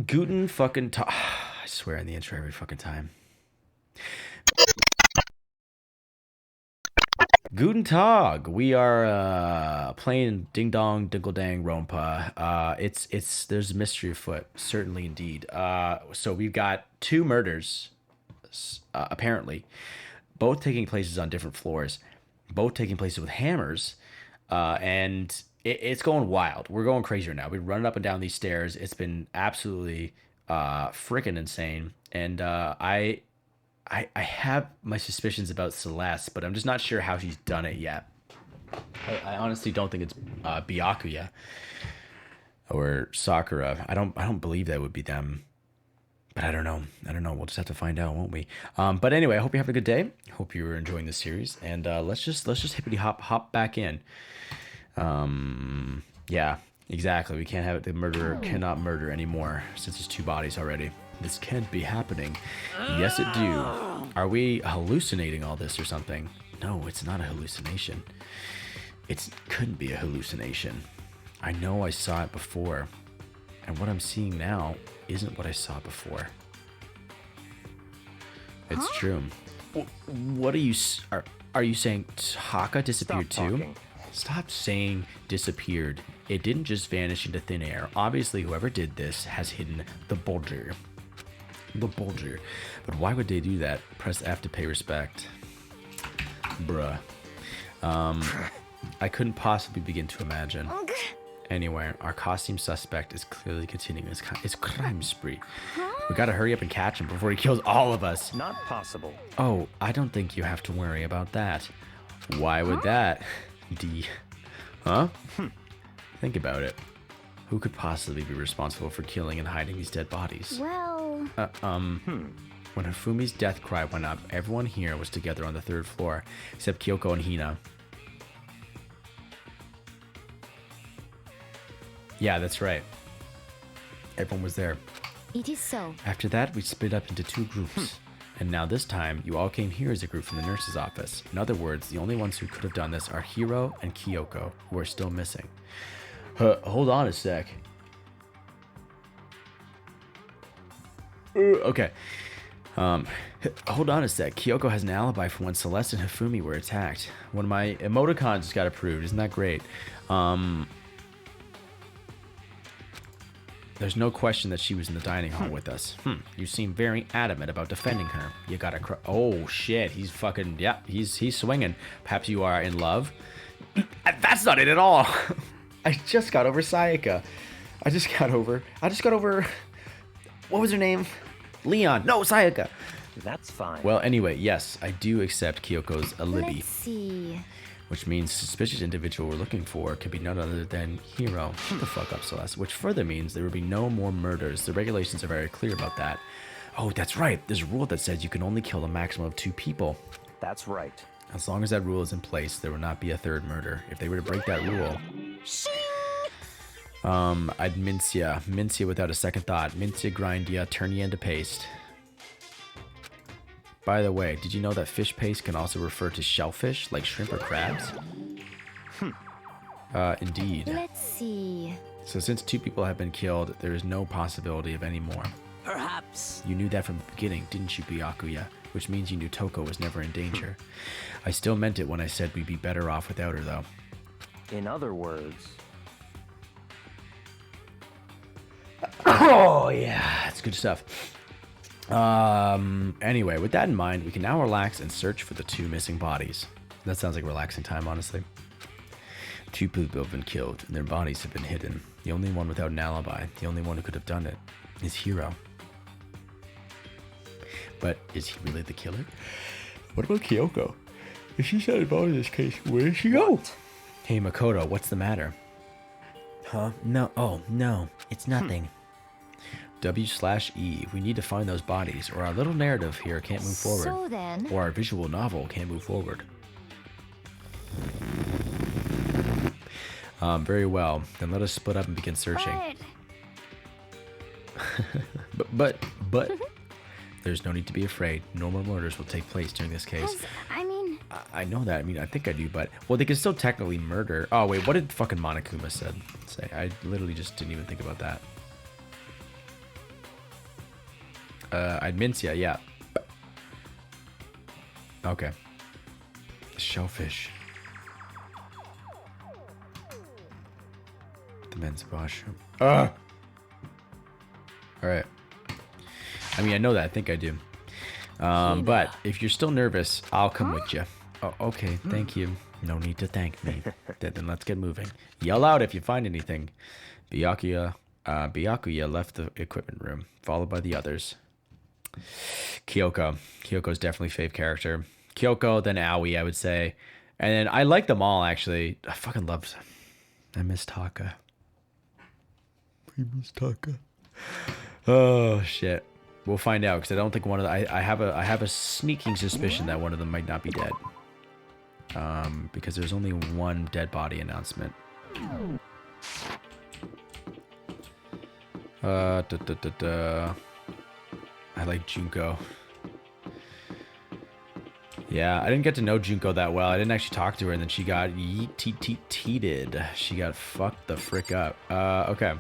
Guten fucking Tag. I swear in the intro every fucking time. Guten Tag. We are playing Ding Dong Dinkle Dang Rompa. It's there's a mystery afoot, certainly indeed. So we've got two murders, apparently, both taking places on different floors, both taking places with hammers, and it's going wild. We're going crazier now. We're running up and down these stairs. It's been absolutely freaking insane, and I have my suspicions about Celeste, but I'm just not sure how she's done it yet. I honestly don't think it's Byakuya or Sakura. I don't believe that would be them. But I don't know. I don't know. We'll just have to find out, won't we? But anyway, I hope you have a good day. Hope you're enjoying this series, and let's just hippity hop back in. Yeah, exactly. We can't have it. The murderer cannot murder anymore since there's two bodies already. This can't be happening. Yes, it do. Are we hallucinating all this or something? No, it's not a hallucination. It couldn't be a hallucination. I know I saw it before, and what I'm seeing now isn't what I saw before. It's true. What are you saying? Taka disappeared too? Stop saying disappeared. It didn't just vanish into thin air. Obviously, whoever did this has hidden the bulger. The bulger. But why would they do that? Press F to pay respect. Bruh. I couldn't possibly begin to imagine. Anyway, our costume suspect is clearly continuing his crime spree. We gotta hurry up and catch him before he kills all of us. Not possible. Oh, I don't think you have to worry about that. Why would that? D. Huh? Think about it. Who could possibly be responsible for killing and hiding these dead bodies? Well... When Hifumi's death cry went up, everyone here was together on the third floor, except Kyoko and Hina. Yeah, that's right. Everyone was there. It is so. After that, we split up into two groups. And now this time, you all came here as a group from the nurse's office. In other words, the only ones who could have done this are Hiro and Kyoko, who are still missing. Hold on a sec. Okay. Hold on a sec. Kyoko has an alibi for when Celeste and Hifumi were attacked. One of my emoticons just got approved. Isn't that great? There's no question that she was in the dining hall with us. You seem very adamant about defending her. You gotta oh shit, he's fucking, yeah, he's swinging. Perhaps you are in love? That's not it at all. I just got over Sayaka. I just got over, what was her name? Leon. No, Sayaka. That's fine. Well, anyway, yes, I do accept Kyoko's alibi. Let's see. Which means suspicious individual we're looking for could be none other than Hiro. Shut the fuck up, Celeste. Which further means there will be no more murders. The regulations are very clear about that. Oh, that's right. There's a rule that says you can only kill a maximum of 2 people. That's right. As long as that rule is in place, there will not be a third murder. If they were to break that rule... I'd mince ya. Mince ya without a second thought. Mince ya, grind ya, turn ya into paste. By the way, did you know that fish paste can also refer to shellfish, like shrimp or crabs? Indeed. Let's see. So since 2 people have been killed, there is no possibility of any more. Perhaps. You knew that from the beginning, didn't you, Byakuya? Which means you knew Toko was never in danger. I still meant it when I said we'd be better off without her, though. In other words... Oh, yeah, that's good stuff. Anyway, with that in mind, we can now relax and search for the 2 missing bodies. That sounds like relaxing time, honestly. 2 people have been killed, and their bodies have been hidden. The only one without an alibi, the only one who could have done it, is Hiro. But is he really the killer? What about Kyoko? If she's not involved in this case, where did she go? What? Hey, Makoto, what's the matter? Huh? No. Oh, no. It's nothing. W/E. We need to find those bodies, or our little narrative here can't move forward. So then... Or our visual novel can't move forward. Very well. Then let us split up and begin searching. But... There's no need to be afraid. No more murders will take place during this case. I mean... I know that. I mean, I think I do, but... Well, they can still technically murder... Oh, wait. What did fucking Monokuma say? I literally just didn't even think about that. Admincia, yeah. Okay. Shellfish. The men's washroom. Ugh! Alright. I mean, I know that. I think I do. But if you're still nervous, I'll come with you. Oh, okay. Thank you. No need to thank me. Then let's get moving. Yell out if you find anything. Byakuya left the equipment room, followed by the others. Kyoko. Kyoko's definitely fave character. Kyoko, then Aoi, I would say. And then I like them all, actually. I fucking love them. I miss Taka. I miss Taka. Oh, shit. We'll find out, because I don't think one of the... I have a sneaking suspicion that one of them might not be dead. Because there's only one dead body announcement. I like Junko. Yeah, I didn't get to know Junko that well. I didn't actually talk to her, and then she got yeeted. She got fucked the frick up. Okay.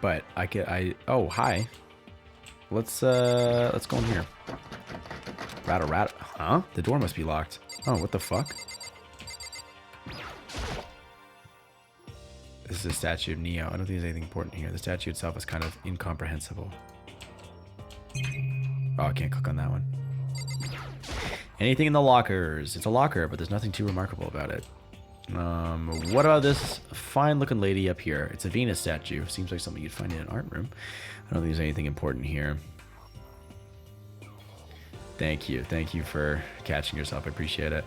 But oh, hi. Let's go in here. Rat. Huh? The door must be locked. Oh, what the fuck? This is a statue of Neo. I don't think there's anything important here. The statue itself is kind of incomprehensible. Oh, I can't click on that one. Anything in the lockers? It's a locker, but there's nothing too remarkable about it. What about this fine-looking lady up here? It's a Venus statue. Seems like something you'd find in an art room. I don't think there's anything important here. Thank you. Thank you for catching yourself. I appreciate it.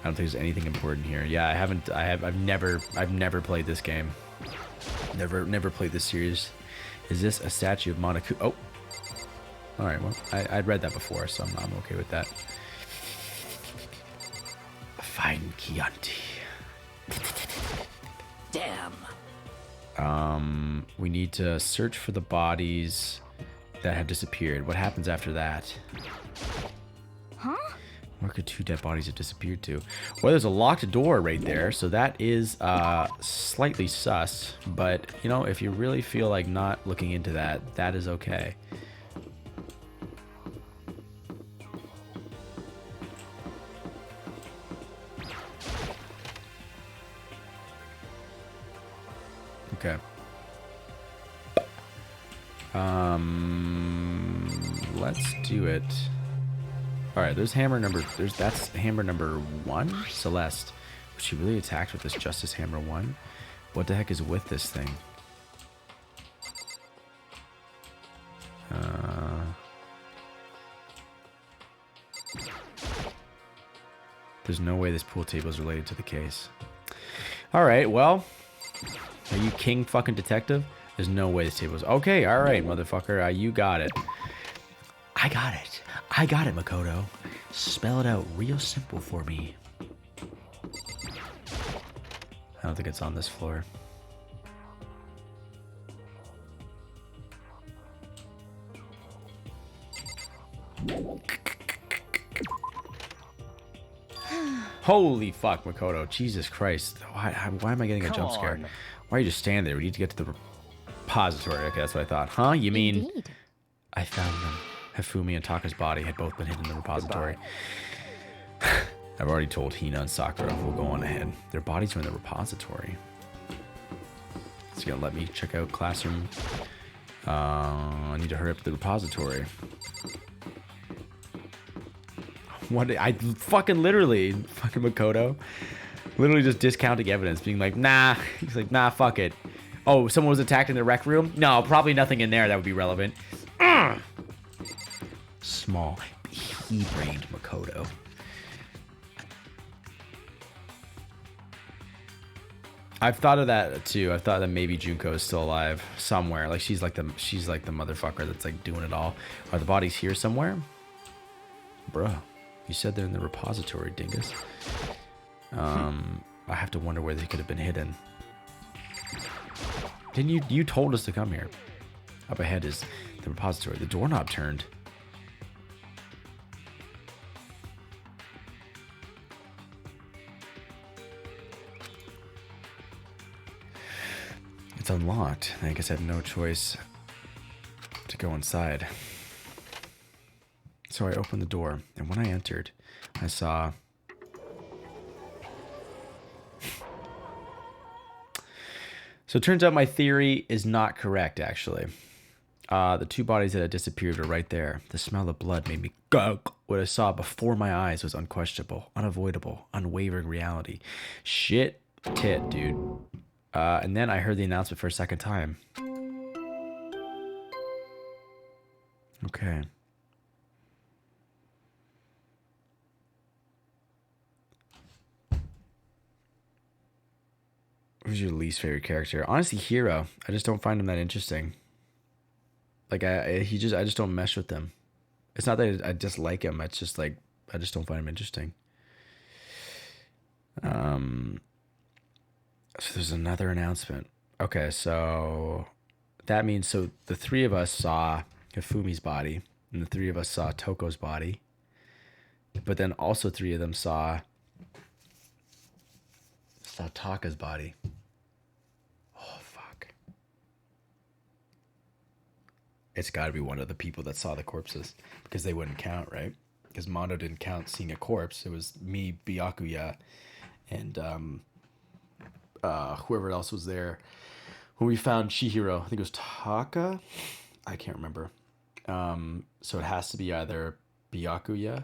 I don't think there's anything important here. Yeah, I've never played this game. Never played this series. Is this a statue of Monaku? Oh. Alright, well, I'd read that before, so I'm okay with that. Fine Chianti. Damn. We need to search for the bodies that have disappeared. What happens after that? Huh? Where could two dead bodies have disappeared to? Well, there's a locked door right there, so that is slightly sus. But, you know, if you really feel like not looking into that, that is okay. Okay. Let's do it. All right, that's hammer number 1, Celeste. Was she really attacked with this Justice Hammer 1? What the heck is with this thing? There's no way this pool table is related to the case. All right, well, are you king fucking detective? There's no way this table is... Okay, all right, motherfucker, you got it. I got it. I got it, Makoto. Spell it out real simple for me. I don't think it's on this floor. Holy fuck, Makoto. Jesus Christ. Why am I getting a jump scare? Why are you just standing there? We need to get to the repository. Okay, that's what I thought. Huh? You mean... Indeed. I found them. Hifumi and Taka's body had both been hidden in the repository. I've already told Hina and Sakura who will go on ahead. Their bodies are in the repository. It's gonna let me check out classroom. I need to hurry up to the repository. What? I fucking literally, fucking Makoto, literally just discounting evidence, being like, nah. He's like, nah, fuck it. Oh, someone was attacked in the rec room? No, probably nothing in there that would be relevant. Small, pea-brained Makoto. I've thought of that too. I've thought that maybe Junko is still alive somewhere. Like she's like the motherfucker that's like doing it all. Are the bodies here somewhere? Bruh, you said they're in the repository, dingus. I have to wonder where they could have been hidden. Didn't you told us to come here? Up ahead is the repository. The doorknob turned. It's unlocked. I guess I had no choice to go inside. So I opened the door, and when I entered, I saw... So it turns out my theory is not correct, actually. The two bodies that had disappeared were right there. The smell of blood made me gug. What I saw before my eyes was unquestionable, unavoidable, unwavering reality. Shit tit, dude. And then I heard the announcement for a second time. Okay. Who's your least favorite character? Honestly, Hero. I just don't find him that interesting. Like I just don't mesh with him. It's not that I dislike him. It's just like I just don't find him interesting. So there's another announcement. Okay, so that means so the three of us saw Hifumi's body, and the three of us saw Toko's body, but then also three of them saw Taka's body. Oh fuck! It's got to be one of the people that saw the corpses because they wouldn't count, right? Because Mondo didn't count seeing a corpse. It was me, Byakuya, and whoever else was there. When we found Chihiro, I think it was Taka. I can't remember. So it has to be either Byakuya.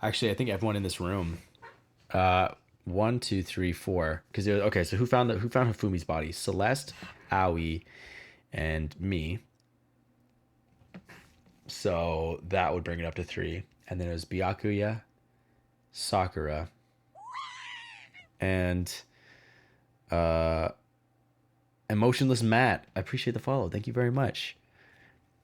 Actually, I think everyone in this room. 1, 2, 3, 4. Because okay. So who found Hifumi's body? Celeste, Aoi, and me. So that would bring it up to 3. And then it was Byakuya, Sakura, and Emotionless Matt. I appreciate the follow. Thank you very much.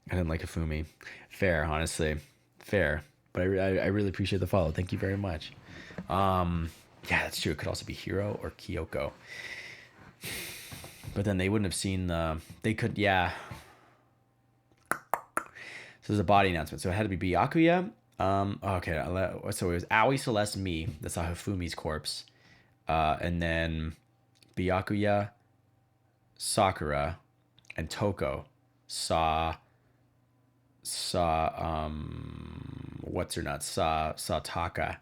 I didn't like Hifumi. Fair, honestly. Fair. But I really appreciate the follow. Thank you very much. Yeah, that's true. It could also be Hiro or Kyoko. But then they wouldn't have seen the... They could... Yeah. So there's a body announcement. So it had to be Byakuya. Okay. So it was Aoi, Celeste, me that saw Hifumi's corpse. And then Byakuya, Sakura, and Toko saw Taka.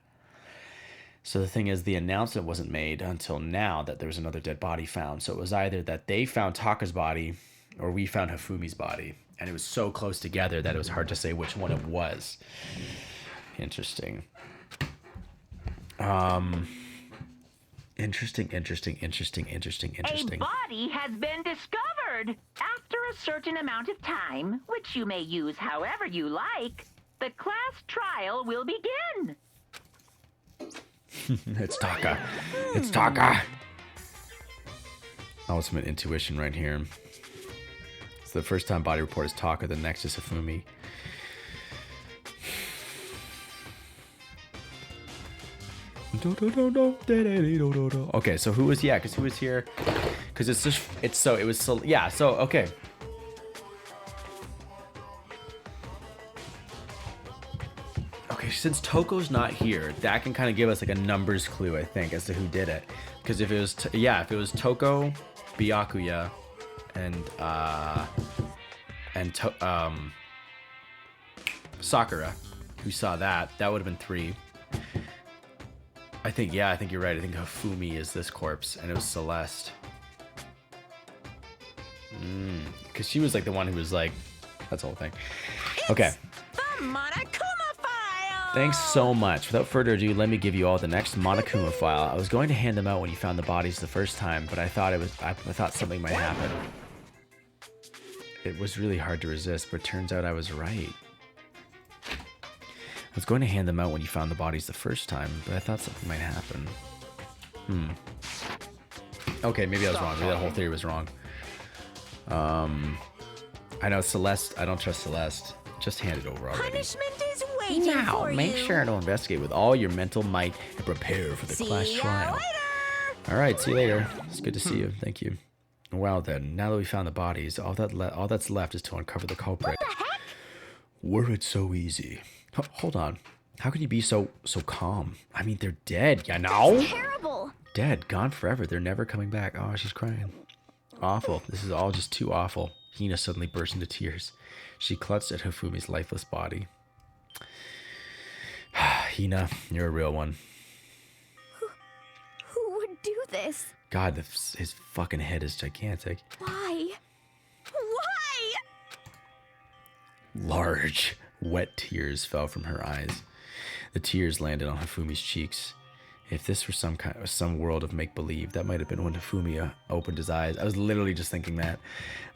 So the thing is, the announcement wasn't made until now that there was another dead body found. So it was either that they found Taka's body or we found Hifumi's body. And it was so close together that it was hard to say which one it was. Interesting. Interesting. A body has been discovered. After a certain amount of time, which you may use however you like, the class trial will begin. It's Taka. It's Taka. Ultimate intuition right here. So the first time body report is Taka, the next is Hifumi. Okay, so who was because who was here? Because okay. Okay, since Toko's not here, that can kind of give us like a numbers clue, I think, as to who did it. Because if it was Toko, Byakuya, and Sakura, who saw that would have been 3. I think you're right. I think Hifumi is this corpse, and it was Celeste. Because she was like the one who was like, that's the whole thing. Okay. The Monokuma file. Thanks so much. Without further ado, let me give you all the next Monokuma file. I was going to hand them out when you found the bodies the first time, but I thought something might happen. It was really hard to resist, but it turns out I was right. I was going to hand them out when you found the bodies the first time, but I thought something might happen. Okay, maybe I was wrong. Maybe that whole theory was wrong. I know Celeste. I don't trust Celeste. Just hand it over already. Punishment is waiting Now, for make you. sure to investigate with all your mental might and prepare for the class See ya trial. later. All right, see you later. It's good to see you. Thank you. Well then, now that we found the bodies, all that's left is to uncover the culprit. What the heck? Were it so easy? Hold on. How can you be so calm? I mean, they're dead, you know? Terrible. Dead, gone forever. They're never coming back. Oh, she's crying. Awful. This is all just too awful. Hina suddenly burst into tears. She clutched at Hifumi's lifeless body. Hina, you're a real one. Who would do this? God, his fucking head is gigantic. Why? Why? Large, wet tears fell from her eyes. The tears landed on Hifumi's cheeks. If this were some world of make-believe, that might have been when Hifumi opened his eyes. I was literally just thinking that.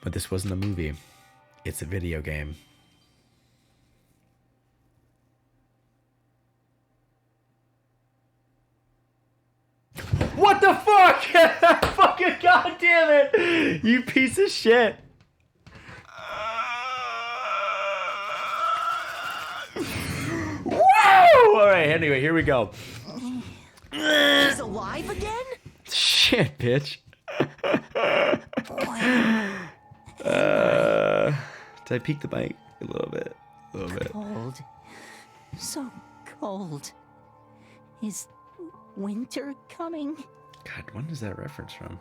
But this wasn't a movie. It's a video game. What the fuck? Fucking goddamn it! You piece of shit. Whoa! Alright, anyway, here we go. He's alive again? Shit, bitch. Did I peek the mic? A little bit. A little bit. Cold. So cold. Is winter coming? God, when is that reference from?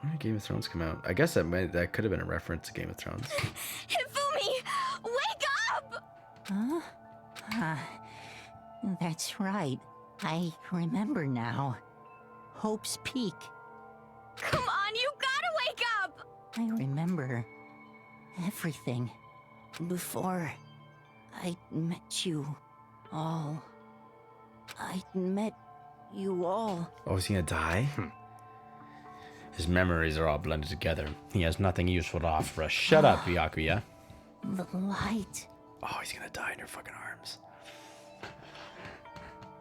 When did Game of Thrones come out? I guess that could have been a reference to Game of Thrones. Hifumi! Wake up! Huh? That's right. I remember now. Hope's Peak. Come on, you gotta wake up! I remember everything before I met you all. I met you all. Oh, is he gonna die? His memories are all blended together. He has nothing useful to offer us. Shut up, Byakuya. The light. Oh, he's gonna die in your fucking arms.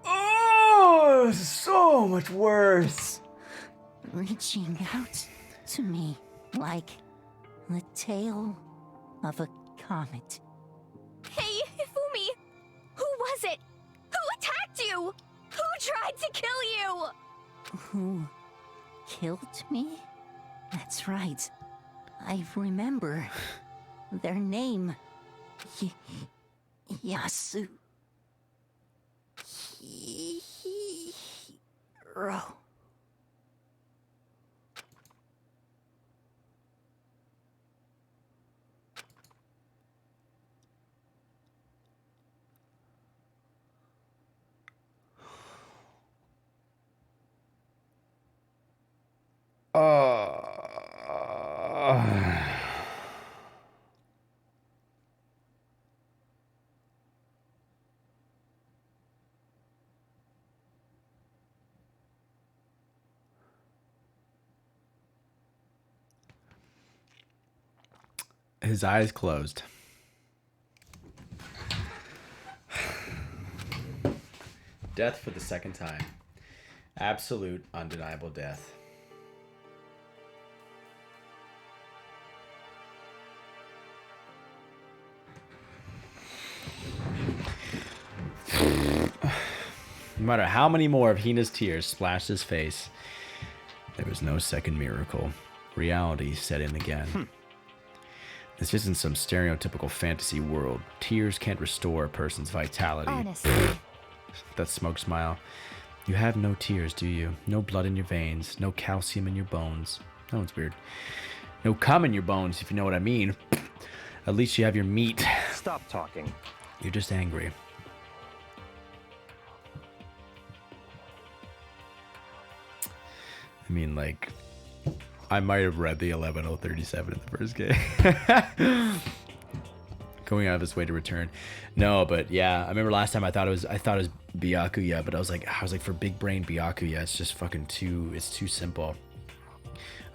Oh, this is so much worse. Reaching out to me like the tail of a comet. Hey, Hifumi! Who was it? Who attacked you? Who tried to kill you? Who killed me? That's right. I remember their name. Yasu. Hiro. His eyes closed. Death for the second time. Absolute, undeniable death. No matter how many more of Hina's tears splashed his face, there was no second miracle. Reality set in again. This isn't some stereotypical fantasy world. Tears can't restore a person's vitality. Honestly. That smoke smile. You have no tears, do you? No blood in your veins, no calcium in your bones. That one's weird. No cum in your bones, if you know what I mean. At least you have your meat. Stop talking. You're just angry. I mean, like, I might have read the 11037 in the first game. Going out of his way to return. No, but yeah, I remember last time I thought it was Byakuya, but I was like for big brain Byakuya, it's just fucking too simple.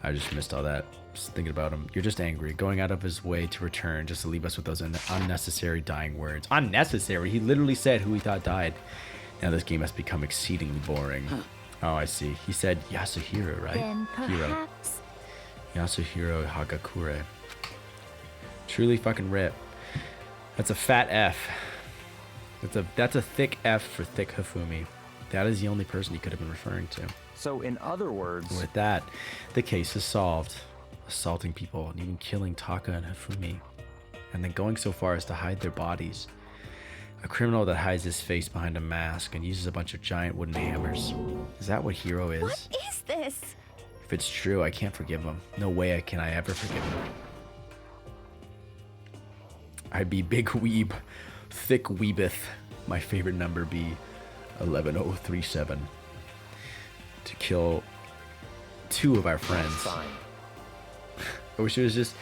I just missed all that. Just thinking about him. You're just angry, going out of his way to return just to leave us with those unnecessary dying words. Unnecessary? He literally said who he thought died. Now this game has become exceedingly boring. Oh, I see. He said Yasuhiro, right? Then Hiro. perhaps... Yasuhiro Hagakure. Truly fucking rip. That's a fat F. That's a thick F for thick Hifumi. That is the only person he could have been referring to. So, in other words, With that, the case is solved. Assaulting people and even killing Taka and Hifumi. And then going so far as to hide their bodies. A criminal that hides his face behind a mask and uses a bunch of giant wooden hammers. Is that what Hiro is? What is this? If it's true, I can't forgive him. No way I ever forgive him. I'd be big weeb, thick weebeth. My favorite number be 11037 to kill 2 of our friends. Fine. I wish it was just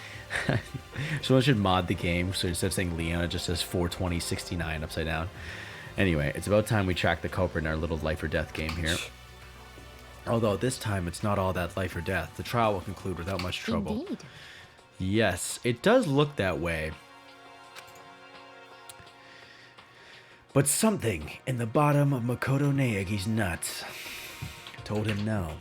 someone should mod the game so instead of saying Leon, it just says 42069 upside down. Anyway, it's about time we track the culprit in our little life or death game here. Although this time it's not all that life or death. The trial will conclude without much trouble. Indeed. Yes, it does look that way. But something in the bottom of Makoto Naegi's nuts told him no.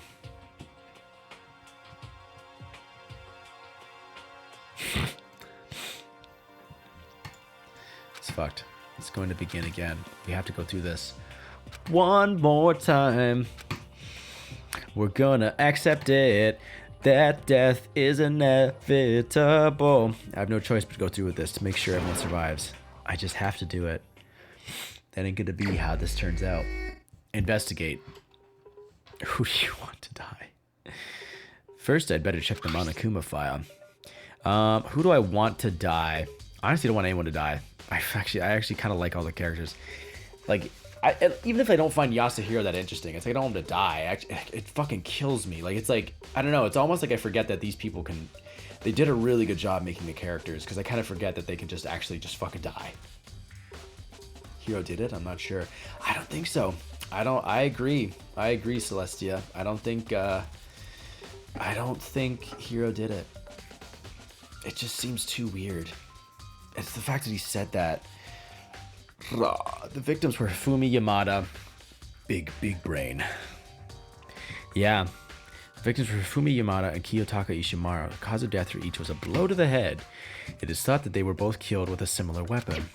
It's fucked. It's going to begin again. We have to go through this one more time. We're gonna accept it. That death is inevitable. I have no choice but to go through with this to make sure everyone survives. I just have to do it. That ain't gonna be how this turns out. Investigate. Who do you want to die? First, I'd better check the Monokuma file. Who do I want to die? I honestly don't want anyone to die. I actually kind of like all the characters. Like, even if I don't find Yasuhiro that interesting, it's like I don't want him to die. It fucking kills me. Like, it's like, I don't know. It's almost like I forget that these people can. They did a really good job making the characters because I kind of forget that they can just actually just fucking die. Hero did it? I'm not sure. I don't think so. I agree, Celestia. I don't think Hero did it. It just seems too weird. It's the fact that he said that. The victims were Fumi Yamada. Big brain. Yeah. The victims were Fumi Yamada and Kiyotaka Ishimaru. The cause of death for each was a blow to the head. It is thought that they were both killed with a similar weapon.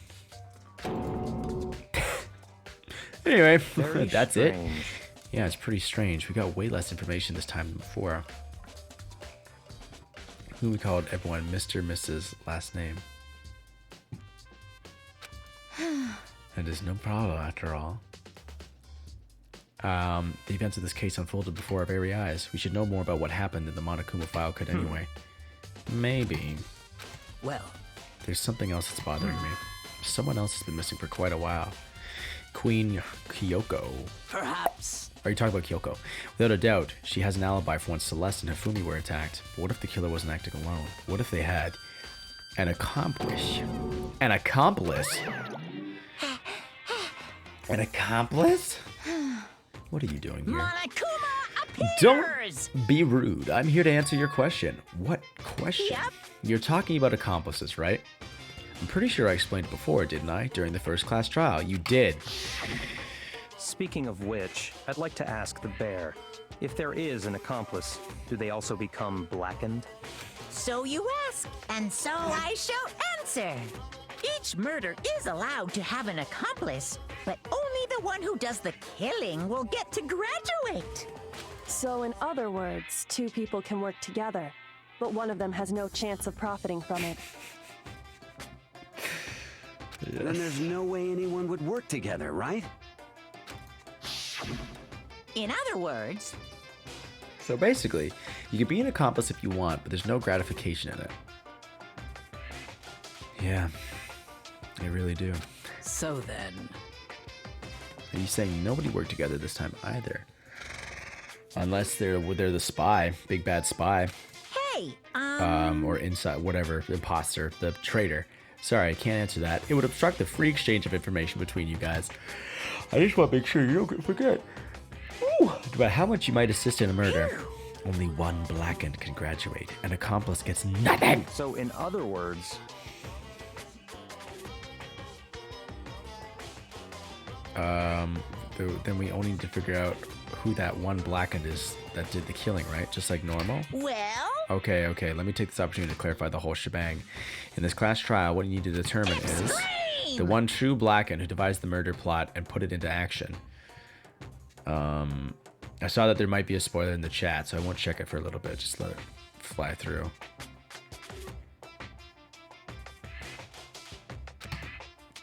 Anyway, that's it. Yeah, it's pretty strange. We got way less information this time than before. Who we called everyone Mr. Mrs. last name. It is no problem after all. The events of this case unfolded before our very eyes. We should know more about what happened in the Monokuma file could anyway. Maybe. Well, There's something else that's bothering me. Someone else has been missing for quite a while. Queen Kyoko. perhaps. Are you talking about Kyoko? Without a doubt, she has an alibi for when Celeste and Hifumi were attacked. But what if the killer wasn't acting alone? What if they had an accomplice? An accomplice? An accomplice? What are you doing here? Monokuma Don't appears! be rude. I'm here to answer your question. What question? Yep. You're talking about accomplices, right? I'm pretty sure I explained it before, didn't I? During the first class trial. You did. Speaking of which, I'd like to ask the bear, if there is an accomplice, do they also become blackened? So you ask, and so I shall answer. Each murder is allowed to have an accomplice, but only the one who does the killing will get to graduate. So in other words, 2 people can work together, but one of them has no chance of profiting from it. Then there's no way anyone would work together, right? In other words, So basically, you can be an accomplice if you want, but there's no gratification in it. Yeah, I really do. so then, Are you saying nobody worked together this time either? Unless they're the spy, big bad spy, hey, or inside, whatever, imposter, the traitor. Sorry, I can't answer that. It would obstruct the free exchange of information between you guys. I just want to make sure you don't forget. About how much you might assist in a murder. Only one blackened can graduate. An accomplice gets nothing. So in other words, Then we only need to figure out who that one blackened is that did the killing, right? Just like normal? well, Okay. Let me take this opportunity to clarify the whole shebang. In this class trial, what you need to determine is the one true blackened who devised the murder plot and put it into action. I saw that there might be a spoiler in the chat, so I won't check it for a little bit. Just let it fly through.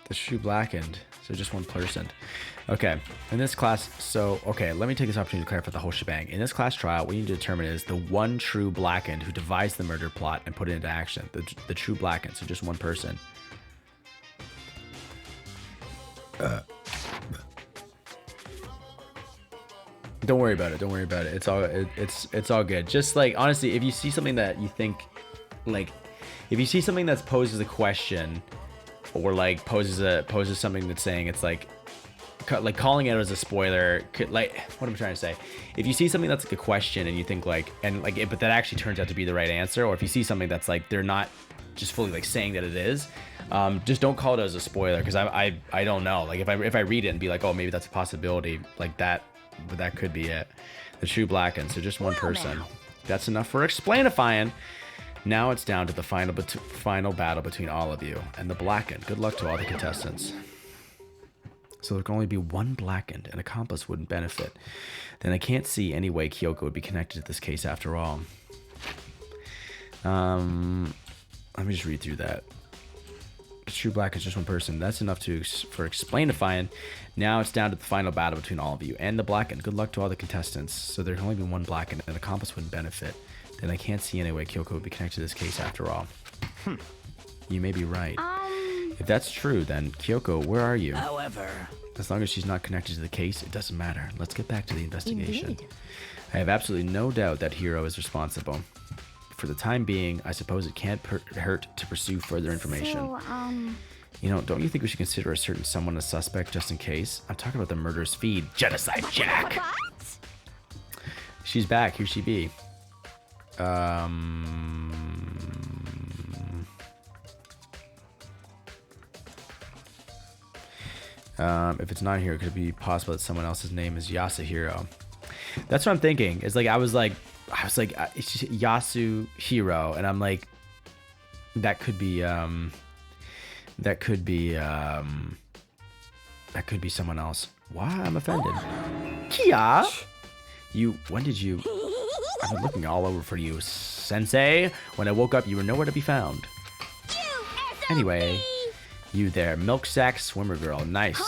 The true blackened. So just one person. Okay, in this class, so, okay, let me take this opportunity to clarify the whole shebang. In this class trial, what you need to determine is the one true Blackened who devised the murder plot and put it into action. The true Blackened, so just one person. Don't worry about it. Don't worry about it. It's all good. Just like, honestly, if you see something that you think, like, if you see something that's poses a question, or like poses something that's saying it's like calling it as a spoiler, like, what am I trying to say? If you see something that's like a question and you think like, but that actually turns out to be the right answer, or if you see something that's like they're not just fully like saying that it is, just don't call it as a spoiler, because I don't know. Like if I read it and be like, oh, maybe that's a possibility, like that, but that could be it. The true Blackened, so just one person. That's enough for explainifying. Now it's down to the final battle between all of you and the Blackened. Good luck to all the contestants. So there can only be one Blackened. An accomplice wouldn't benefit. Then I can't see any way Kyoko would be connected to this case after all. Let me just read through that. The true Blackened is just one person. That's enough for explainifying. Now it's down to the final battle between all of you and the Blackened. Good luck to all the contestants. So there can only be one Blackened. An accomplice wouldn't benefit. Then I can't see any way Kyoko would be connected to this case after all. You may be right. If that's true, then Kyoko, where are you? However, as long as she's not connected to the case, it doesn't matter. Let's get back to the investigation. Indeed. I have absolutely no doubt that Hiro is responsible. For the time being, I suppose it can't hurt to pursue further information. So, You know, don't you think we should consider a certain someone a suspect just in case? I'm talking about the murderous feed, Genocide Jack. What? She's back. Here she be. If it's not here, could it be possible that someone else's name is Yasuhiro? That's what I'm thinking. It's like I was like it's just Yasuhiro, and I'm like, that could be someone else. Why? I'm offended. Kia, when did you? I've been looking all over for you, Sensei. When I woke up, you were nowhere to be found. Anyway, you there, milk sack swimmer girl. Nice.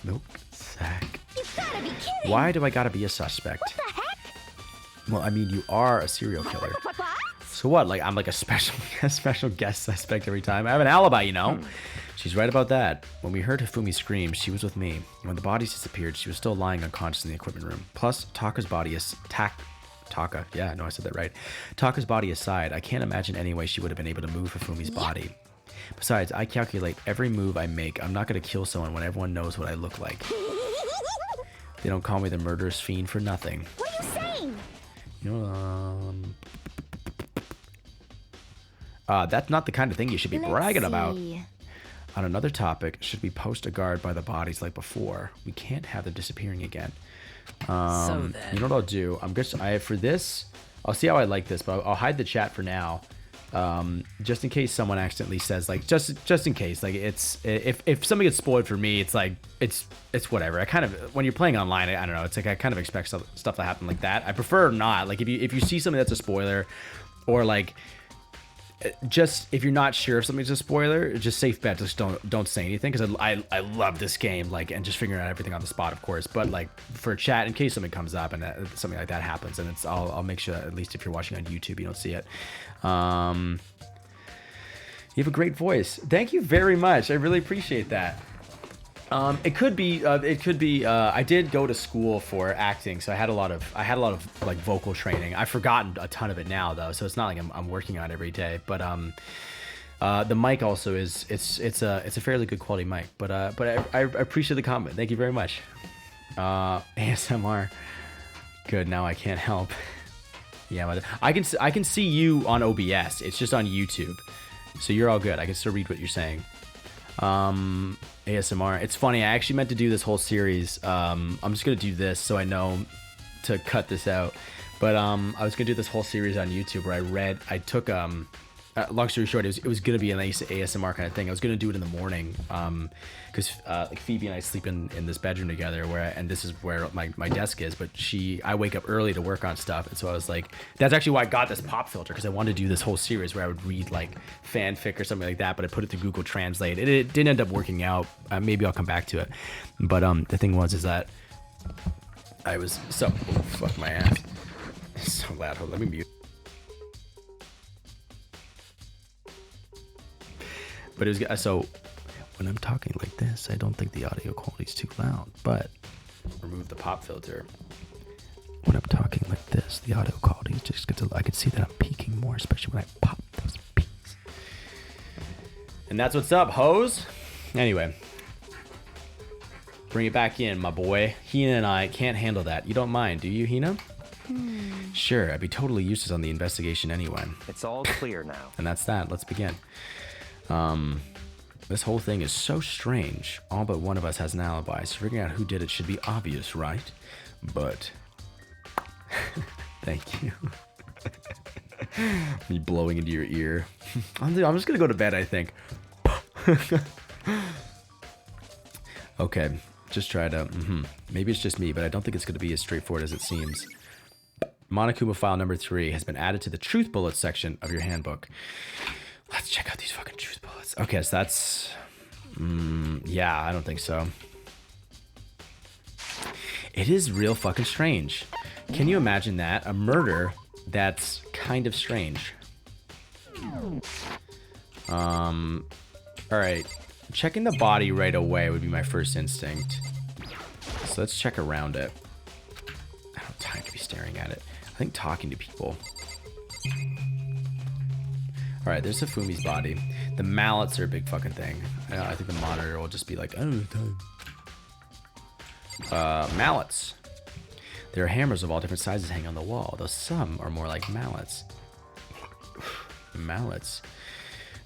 Milk sack. You gotta be kidding! Why do I gotta be a suspect? What the heck? Well, I mean, you are a serial killer. What? So what? Like I'm like a special guest suspect every time. I have an alibi, you know. She's right about that. When we heard Hifumi scream, she was with me. When the bodies disappeared, she was still lying unconscious in the equipment room. Plus, Taka's body is Taka. Yeah, no, I said that right. Taka's body aside, I can't imagine any way she would have been able to move Hifumi's body. Besides, I calculate every move I make. I'm not going to kill someone when everyone knows what I look like. They don't call me the murderous fiend for nothing. What are you saying? You know, that's not the kind of thing you should be bragging about. See. On another topic, should we post a guard by the bodies like before? We can't have them disappearing again. so then, You know what I'll do? For this, I'll see how I like this, but I'll hide the chat for now. Just in case someone accidentally says, like, just in case, like, it's if something gets spoiled for me, it's like it's whatever. I kind of, when you're playing online, I don't know, it's like I kind of expect stuff to happen like that. I prefer not. Like if you see something that's a spoiler, or like just if you're not sure if something's a spoiler, just safe bet, just don't say anything, because I love this game, like, and just figuring out everything on the spot, of course. But like for chat, in case something comes up and something like that happens, and I'll make sure that at least if you're watching on YouTube, you don't see it. You have a great voice. Thank you very much. I really appreciate that. It could be. I did go to school for acting, so I had a lot of like vocal training. I've forgotten a ton of it now, though, so it's not like I'm working on it every day. But the mic also is it's a fairly good quality mic. But I appreciate the comment. Thank you very much. ASMR. Good. Now I can't help. Yeah, I can see you on OBS. It's just on YouTube, so you're all good. I can still read what you're saying. ASMR. It's funny. I actually meant to do this whole series. I'm just gonna do this so I know to cut this out. But I was gonna do this whole series on YouTube where I took long story short, it was gonna be an ASMR kind of thing. I was gonna do it in the morning, because like Phoebe and I sleep in this bedroom together, and this is where my desk is. But I wake up early to work on stuff, and so I was like, that's actually why I got this pop filter, because I wanted to do this whole series where I would read like fanfic or something like that. But I put it through Google Translate. It didn't end up working out. Maybe I'll come back to it. But the thing is that I was so fuck my ass. It's so loud. Hold on, let me mute. But it was so when I'm talking like this, I don't think the audio quality is too loud. But remove the pop filter. When I'm talking like this, the audio quality just gets. I can see that I'm peaking more, especially when I pop those peaks. And that's what's up, hoes. Anyway, bring it back in, my boy. Hina and I can't handle that. You don't mind, do you, Hina? Sure, I'd be totally useless on the investigation anyway. It's all clear now. And that's that. Let's begin. This whole thing is so strange. All but one of us has an alibi, so figuring out who did it should be obvious, right? But thank you. Me blowing into your ear. I'm just gonna go to bed, I think. Okay, just try to. Maybe it's just me, but I don't think it's gonna be as straightforward as it seems. Monokuma file number 3 has been added to the truth bullets section of your handbook. Let's check out these fucking truth bullets. Okay, so that's... yeah, I don't think so. It is real fucking strange. Can you imagine that? A murder that's kind of strange. Alright. Checking the body right away would be my first instinct. So let's check around it. I don't have time to be staring at it. I think talking to people. Alright, there's Hifumi's body. The mallets are a big fucking thing. I think the monitor will just be like, I don't have time. Mallets. There are hammers of all different sizes hanging on the wall, though some are more like mallets. Mallets.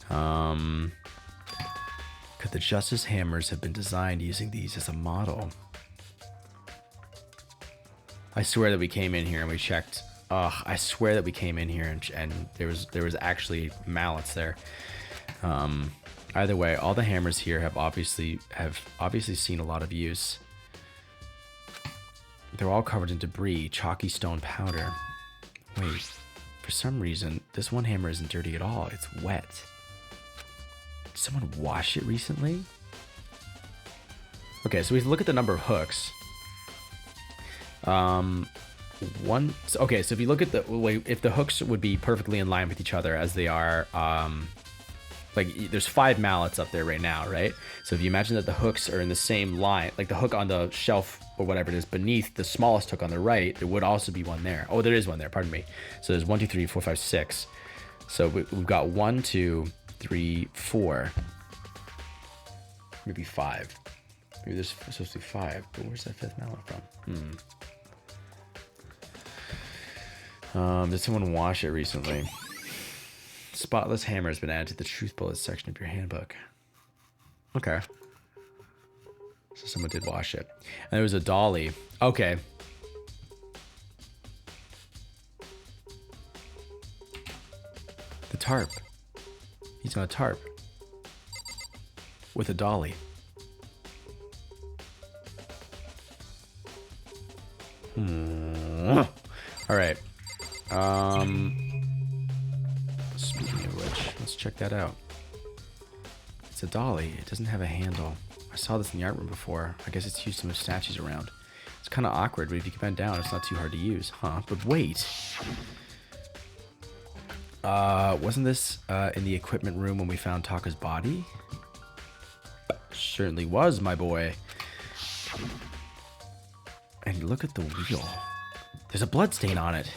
Could the Justice hammers have been designed using these as a model? I swear that we came in here and we checked. I swear that we came in here and there was actually mallets there. Either way, all the hammers here have obviously seen a lot of use. They're all covered in debris, chalky stone powder. Wait, for some reason, this one hammer isn't dirty at all. It's wet. Did someone wash it recently? Okay, so we look at the number of hooks. Okay, so if you look at the way, if the hooks would be perfectly in line with each other as they are, like there's 5 mallets up there right now, right? So if you imagine that the hooks are in the same line, like the hook on the shelf or whatever it is beneath the smallest hook on the right, there would also be one there. Oh, there is one there, pardon me. So there's 1, 2, 3, 4, 5, 6. So we've got 1, 2, 3, 4, maybe 5. Maybe there's supposed to be 5, but where's that 5th mallet from? Did someone wash it recently? Spotless hammer has been added to the truth bullets section of your handbook. Okay. So someone did wash it. And there was a dolly. Okay. The tarp. He's on a tarp. With a dolly. Alright. Speaking of which, let's check that out. It's a dolly. It doesn't have a handle. I saw this in the art room before. I guess it's used to move statues around. It's kind of awkward, but if you can bend down, it's not too hard to use, huh? But wait. Wasn't this in the equipment room when we found Taka's body? Certainly was, my boy. And look at the wheel. There's a blood stain on it.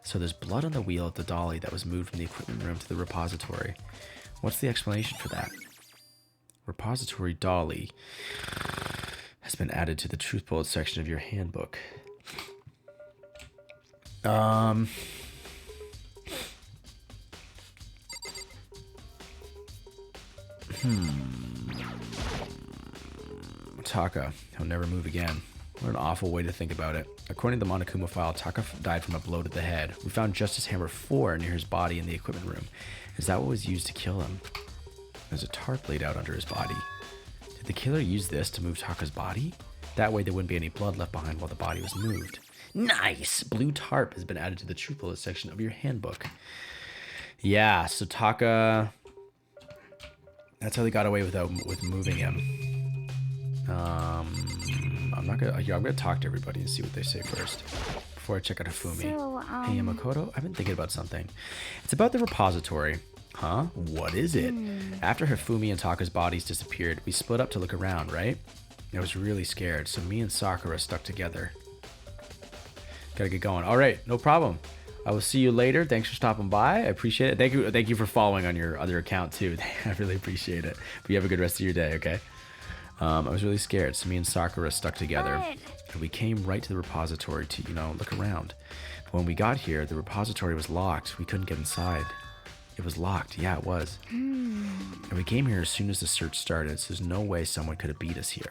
So there's blood on the wheel of the dolly that was moved from the equipment room to the repository. What's the explanation for that? Repository dolly has been added to the truth bullet section of your handbook. Taka, he'll never move again. What an awful way to think about it. According to the Monokuma file, Taka died from a blow to the head. We found Justice Hammer 4 near his body in the equipment room. Is that what was used to kill him? There's a tarp laid out under his body. Did the killer use this to move Taka's body? That way there wouldn't be any blood left behind while the body was moved. Nice! Blue tarp has been added to the true bullet section of your handbook. Yeah, so Taka... That's how they got away with moving him. I'm gonna talk to everybody and see what they say first before I check out Hifumi. So, Hey Yamakoto, I've been thinking about something. It's about the repository. Huh? What is it? After Hifumi and Taka's bodies disappeared, we split up to look around, right? I was really scared, so me and Sakura stuck together. Gotta get going. All right, no problem. I will see you later. Thanks for stopping by. I appreciate it. Thank you for following on your other account too. I really appreciate it. But you have a good rest of your day, okay? I was really scared, so me and Sakura stuck together. And we came right to the repository to, look around. But when we got here, the repository was locked. We couldn't get inside. It was locked. Yeah, it was. And we came here as soon as the search started, so there's no way someone could have beat us here.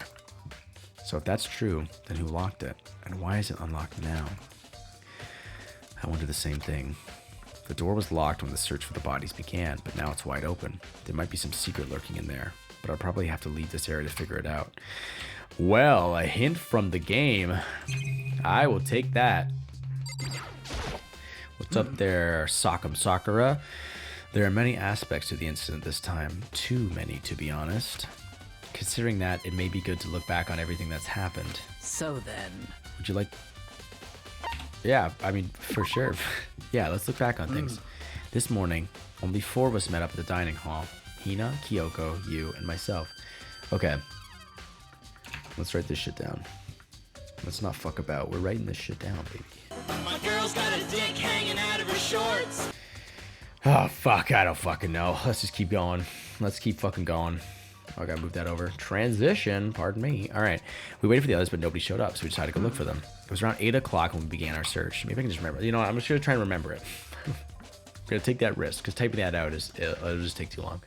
So if that's true, then who locked it? And why is it unlocked now? I wonder the same thing. The door was locked when the search for the bodies began, but now it's wide open. There might be some secret lurking in there, but I'll probably have to leave this area to figure it out. Well, a hint from the game. I will take that. What's up there, Sakura? There are many aspects to the incident this time. Too many, to be honest. Considering that, it may be good to look back on everything that's happened. So then... Would you like... Yeah, I mean, for sure. Yeah, let's look back on things. This morning, only 4 of us met up at the dining hall. Hina, Kyoko, you, and myself. Okay. Let's write this shit down. Let's not fuck about. We're writing this shit down, baby. My girl's got a dick hanging out of her shorts. Oh, fuck. I don't fucking know. Let's just keep going. Let's keep fucking going. Oh, I gotta move that over. Transition. Pardon me. All right. We waited for the others, but nobody showed up, so we decided to go look for them. It was around 8 o'clock when we began our search. Maybe I can just remember. You know what? I'm just gonna try and remember it. I'm gonna take that risk, because typing that out it'll just take too long.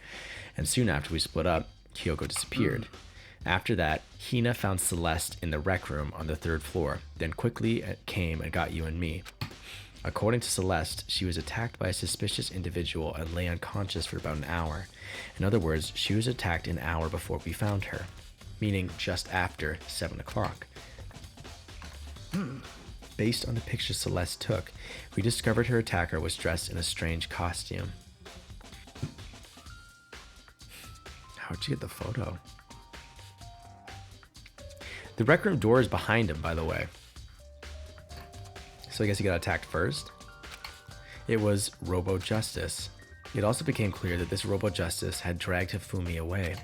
And soon after we split up, Kyoko disappeared. After that, Hina found Celeste in the rec room on the 3rd floor, then quickly came and got you and me. According to Celeste, she was attacked by a suspicious individual and lay unconscious for about an hour. In other words, she was attacked an hour before we found her, meaning just after 7 o'clock. Based on the picture Celeste took, we discovered her attacker was dressed in a strange costume. How'd you get the photo? The rec room door is behind him, by the way. So I guess he got attacked first. It was Robo Justice. It also became clear that this Robo Justice had dragged Hifumi away.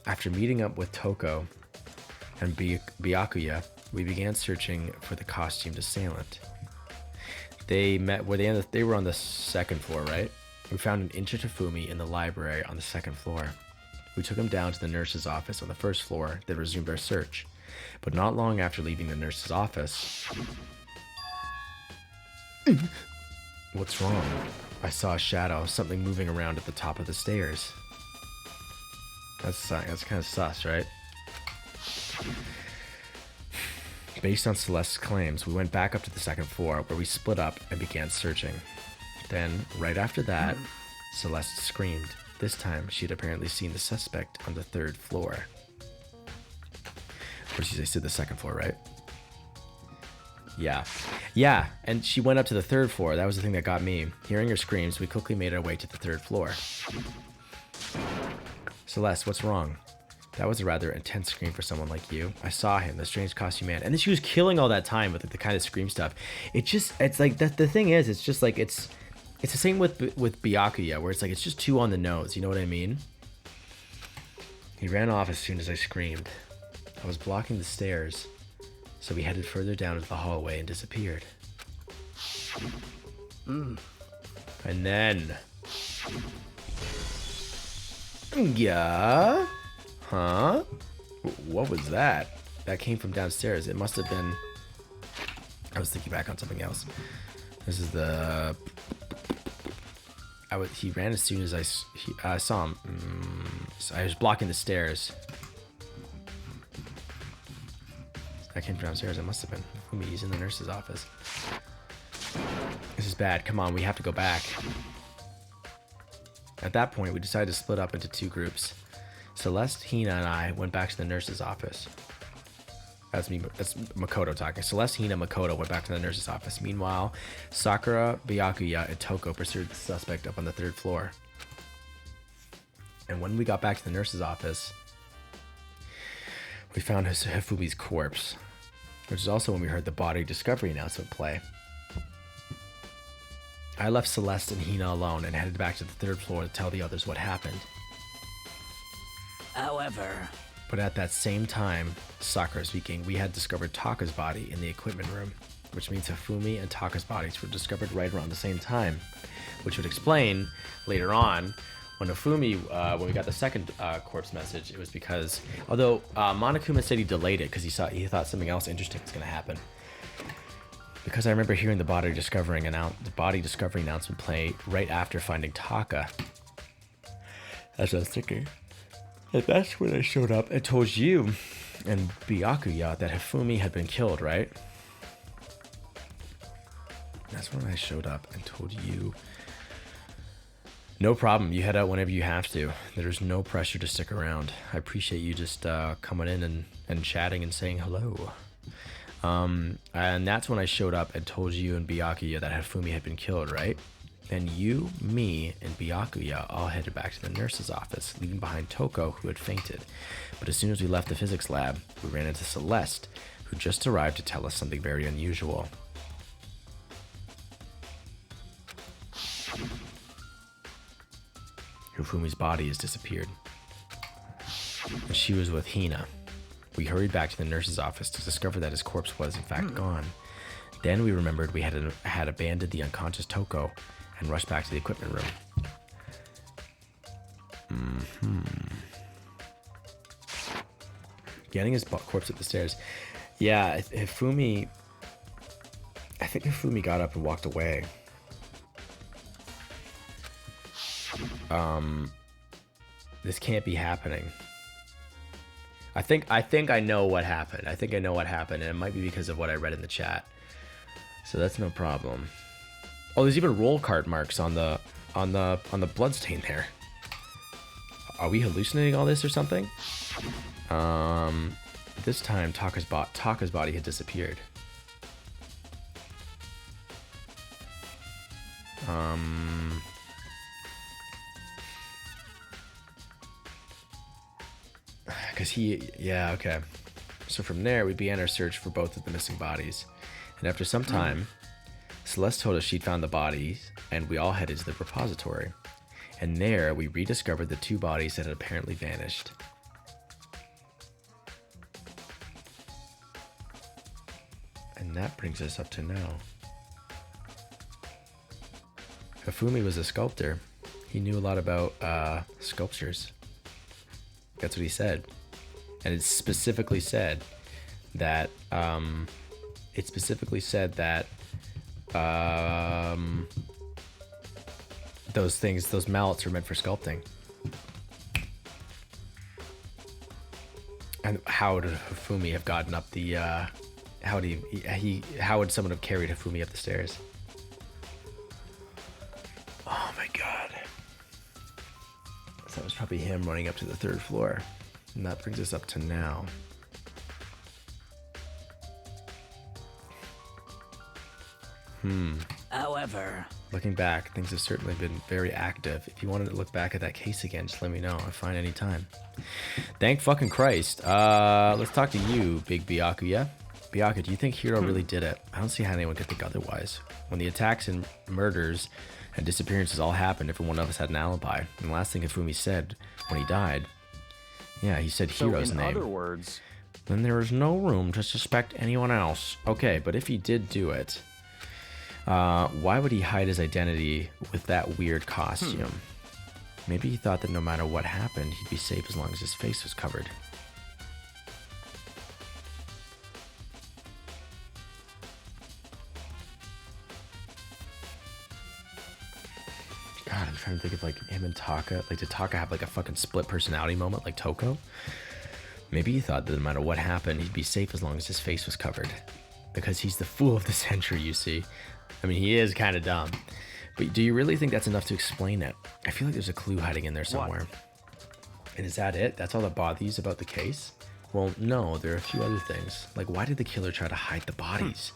After meeting up with Toko and Byakuya, we began searching for the costumed assailant. They were on the 2nd floor, right? We found an injured Hifumi in the library on the 2nd floor. We took him down to the nurse's office on the 1st floor, then resumed our search. But not long after leaving the nurse's office... What's wrong? I saw a shadow, something moving around at the top of the stairs. That's kind of sus, right? Based on Celeste's claims, we went back up to the 2nd floor, where we split up and began searching. Then, right after that, Celeste screamed. This time, she had apparently seen the suspect on the 3rd floor. What did she say? She said the 2nd floor, right? Yeah, and she went up to the 3rd floor. That was the thing that got me. Hearing her screams, we quickly made our way to the 3rd floor. Celeste, what's wrong? That was a rather intense scream for someone like you. I saw him, the strange costume man. And then she was killing all that time with the kind of scream stuff. It's like, the thing is, it's just like, it's the same with Byakuya, where it's like, it's just too on the nose. You know what I mean? He ran off as soon as I screamed. I was blocking the stairs, so we headed further down into the hallway and disappeared. And then... Yeah? Huh? What was that? That came from downstairs. It must have been... I was thinking back on something else. This is the... He ran as soon as I saw him. So I was blocking the stairs. I came downstairs. It must have been Fumi. He's in the nurse's office. This is bad. Come on, we have to go back. At that point, we decided to split up into two groups. Celeste, Hina, and I went back to the nurse's office. That's me. That's Makoto talking. Celeste, Hina, Makoto went back to the nurse's office. Meanwhile, Sakura, Byakuya, and Toko pursued the suspect up on the 3rd floor. And when we got back to the nurse's office, we found Hifumi's corpse, which is also when we heard the body discovery announcement play. I left Celeste and Hina alone and headed back to the 3rd floor to tell the others what happened. However... But at that same time, Sakura speaking, we had discovered Taka's body in the equipment room, which means Hifumi and Taka's bodies were discovered right around the same time, which would explain later on when Hifumi, when we got the second corpse message, it was because, although Monokuma said he delayed it because he thought something else interesting was going to happen. Because I remember hearing the body discovery announcement play right after finding Taka. As I was thinking. And that's when I showed up and told you and Byakuya that Hifumi had been killed, right? That's when I showed up and told you. No problem. You head out whenever you have to. There's no pressure to stick around. I appreciate you just coming in and chatting and saying hello. And that's when I showed up and told you and Byakuya that Hifumi had been killed, right? Then you, me, and Byakuya all headed back to the nurse's office, leaving behind Toko, who had fainted. But as soon as we left the physics lab, we ran into Celeste, who just arrived to tell us something very unusual. Hifumi's body has disappeared. And she was with Hina. We hurried back to the nurse's office to discover that his corpse was in fact gone. Then we remembered we had abandoned the unconscious Toko and rushed back to the equipment room. Getting his corpse up the stairs. Yeah, Hifumi... I think Hifumi got up and walked away. This can't be happening. I think I know what happened. I think I know what happened, and it might be because of what I read in the chat. So that's no problem. Oh, there's even roll card marks on the bloodstain there. Are we hallucinating all this or something? This time Taka's body had disappeared. Okay. So from there, we began our search for both of the missing bodies. And after some time, Celeste told us she'd found the bodies, and we all headed to the repository. And there, we rediscovered the two bodies that had apparently vanished. And that brings us up to now. Hifumi was a sculptor. He knew a lot about sculptures. That's what he said. And it specifically said that those mallets are meant for sculpting. And how would Hifumi have gotten up the how would someone have carried Hifumi up the stairs? Oh my god. So that was probably him running up to the 3rd floor. And that brings us up to now. However, looking back, things have certainly been very active. If you wanted to look back at that case again, just let me know. I'm fine anytime. Thank fucking Christ. Let's talk to you, Big Byakuya. Byakuya, do you think Hiro really did it? I don't see how anyone could think otherwise. When the attacks and murders and disappearances all happened, everyone of us had an alibi. And the last thing Hifumi said when he died, yeah, he said Hiro's name. So in other words, then there is no room to suspect anyone else. Okay, but if he did do it, why would he hide his identity with that weird costume? Maybe he thought that no matter what happened, he'd be safe as long as his face was covered. God, I'm trying to think of like him and Taka. Like, did Taka have like a fucking split personality moment like Toko? Maybe he thought that no matter what happened, he'd be safe as long as his face was covered. Because he's the fool of the century, you see. I mean, he is kind of dumb. But do you really think that's enough to explain it? I feel like there's a clue hiding in there somewhere. What? And is that it? That's all that bothers you about the case? Well, no, there are a few other things. Like, why did the killer try to hide the bodies?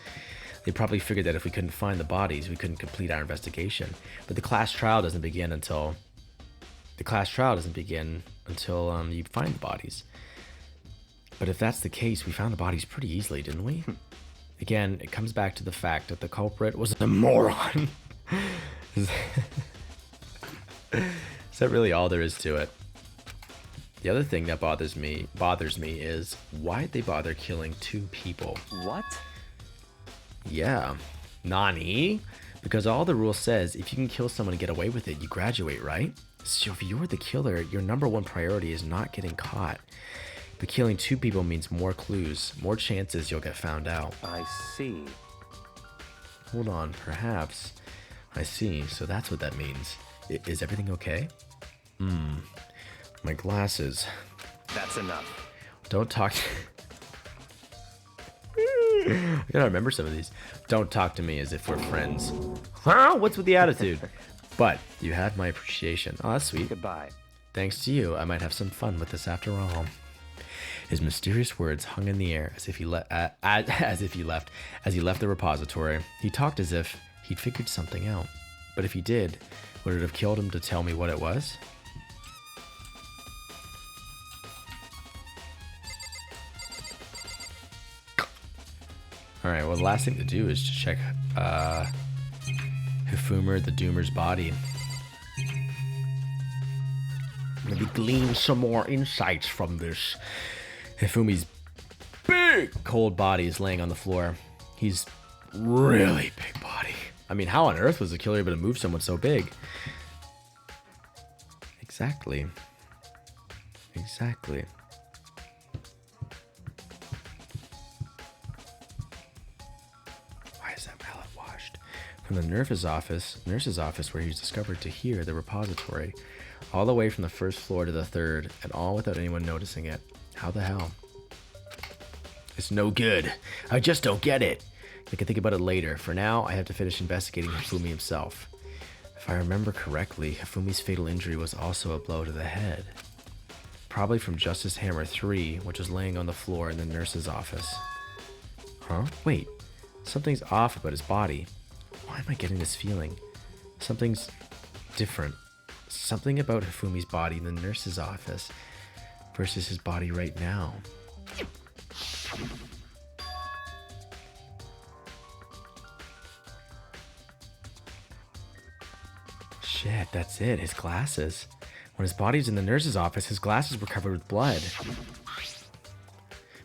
They probably figured that if we couldn't find the bodies, we couldn't complete our investigation. But the class trial doesn't begin until... you find the bodies. But if that's the case, we found the bodies pretty easily, didn't we? Again, it comes back to the fact that the culprit was a moron. Is that really all there is to it? The other thing that bothers me is why'd they bother killing 2 people? What? Yeah. Nani? Because all the rule says if you can kill someone and get away with it, you graduate, right? So if you're the killer, your number 1 priority is not getting caught. But killing 2 people means more clues, more chances you'll get found out. I see. Hold on, perhaps. I see, so that's what that means. Is everything okay? My glasses. That's enough. Don't talk I gotta remember some of these. Don't talk to me as if we're friends. Huh? What's with the attitude? But you have my appreciation. Oh, that's sweet. Goodbye. Thanks to you, I might have some fun with this after all. His mysterious words hung in the air as he left the repository. He talked as if he'd figured something out. But if he did, would it have killed him to tell me what it was? Alright, well, the last thing to do is to check Hifumer the Doomer's body. Maybe glean some more insights from this. Hifumi's big cold body is laying on the floor. He's really big body. I mean, how on earth was the killer able to move someone so big? Exactly. Why is that mallet washed? From the nurse's office where he was discovered, to here, the repository, all the way from the first floor to the 3rd, and all without anyone noticing it. How the hell? It's no good. I just don't get it. I can think about it later. For now, I have to finish investigating Hifumi himself. If I remember correctly, Hifumi's fatal injury was also a blow to the head. Probably from Justice Hammer 3, which was laying on the floor in the nurse's office. Huh? Wait. Something's off about his body. Why am I getting this feeling? Something's different. Something about Hifumi's body in the nurse's office versus his body right now. Shit, that's it. His glasses. When his body's in the nurse's office, his glasses were covered with blood.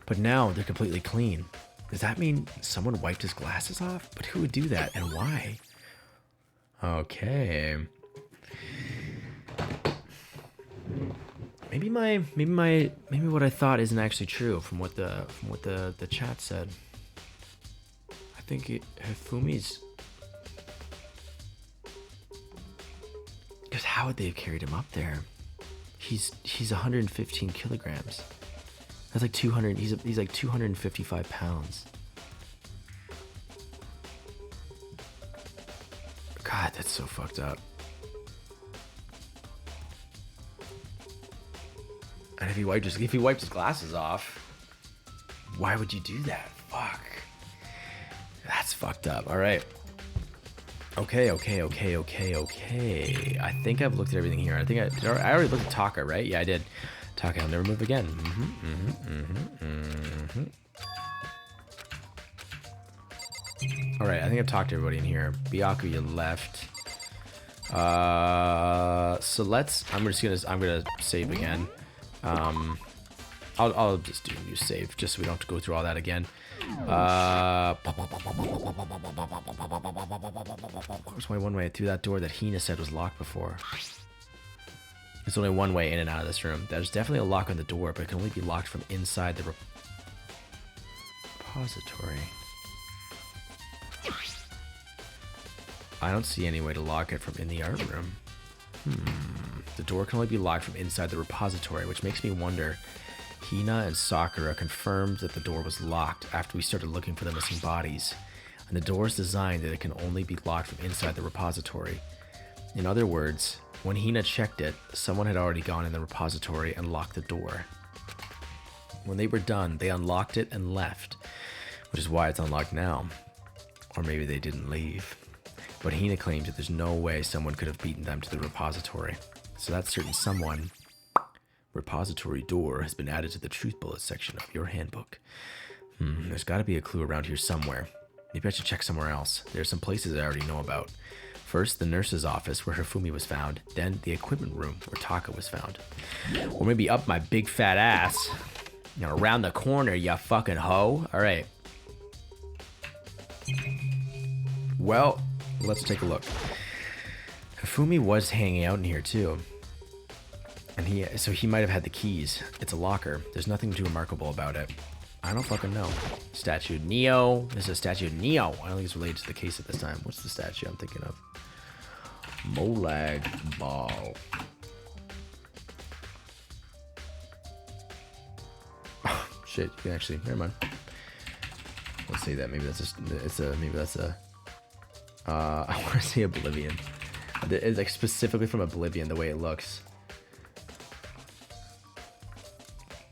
But now they're completely clean. Does that mean someone wiped his glasses off? But who would do that and why? Okay. Maybe what I thought isn't actually true from what the chat said. I think Hifumi's, because how would they have carried him up there? He's 115 kilograms. That's like 200. He's like 255 pounds. God, that's so fucked up. And if he wiped his glasses off, why would you do that? Fuck. That's fucked up. All right. Okay. I think I've looked at everything here. I already looked at Taka, right? Yeah, I did. Taka, I'll never move again. All right, I think I've talked to everybody in here. Byaku, you left. So I'm gonna save again. I'll just do a new save just so we don't have to go through all that again. There's only one way through that door that Hina said was locked before. There's only one way in and out of this room. There's definitely a lock on the door, but it can only be locked from inside the repository. I don't see any way to lock it from in the art room. The door can only be locked from inside the repository, which makes me wonder Hina and Sakura confirmed that the door was locked after we started looking for the missing bodies. And the door is designed that it can only be locked from inside the repository. In other words, when Hina checked it, someone had already gone in the repository and locked the door. When they were done, they unlocked it and left, which is why it's unlocked now. Or maybe they didn't leave. But Hina claims that there's no way someone could have beaten them to the repository. So that certain someone, repository door, has been added to the truth bullet section of your handbook. There's got to be a clue around here somewhere. Maybe I should check somewhere else. There are some places I already know about. First, the nurse's office where Hifumi was found. Then, the equipment room where Taka was found. Or maybe up my big fat ass. You know, around the corner, you fucking hoe. All right. Well, let's take a look. Hifumi was hanging out in here too. And he might have had the keys. It's a locker. There's nothing too remarkable about it. I don't fucking know. Statue of Neo. This is a statue of Neo. I don't think it's related to the case at this time. What's the statue I'm thinking of? Molag Ball. Oh, shit. You can actually. Never mind. Let's say that. Maybe that's I want to say Oblivion. It's like specifically from Oblivion, the way it looks.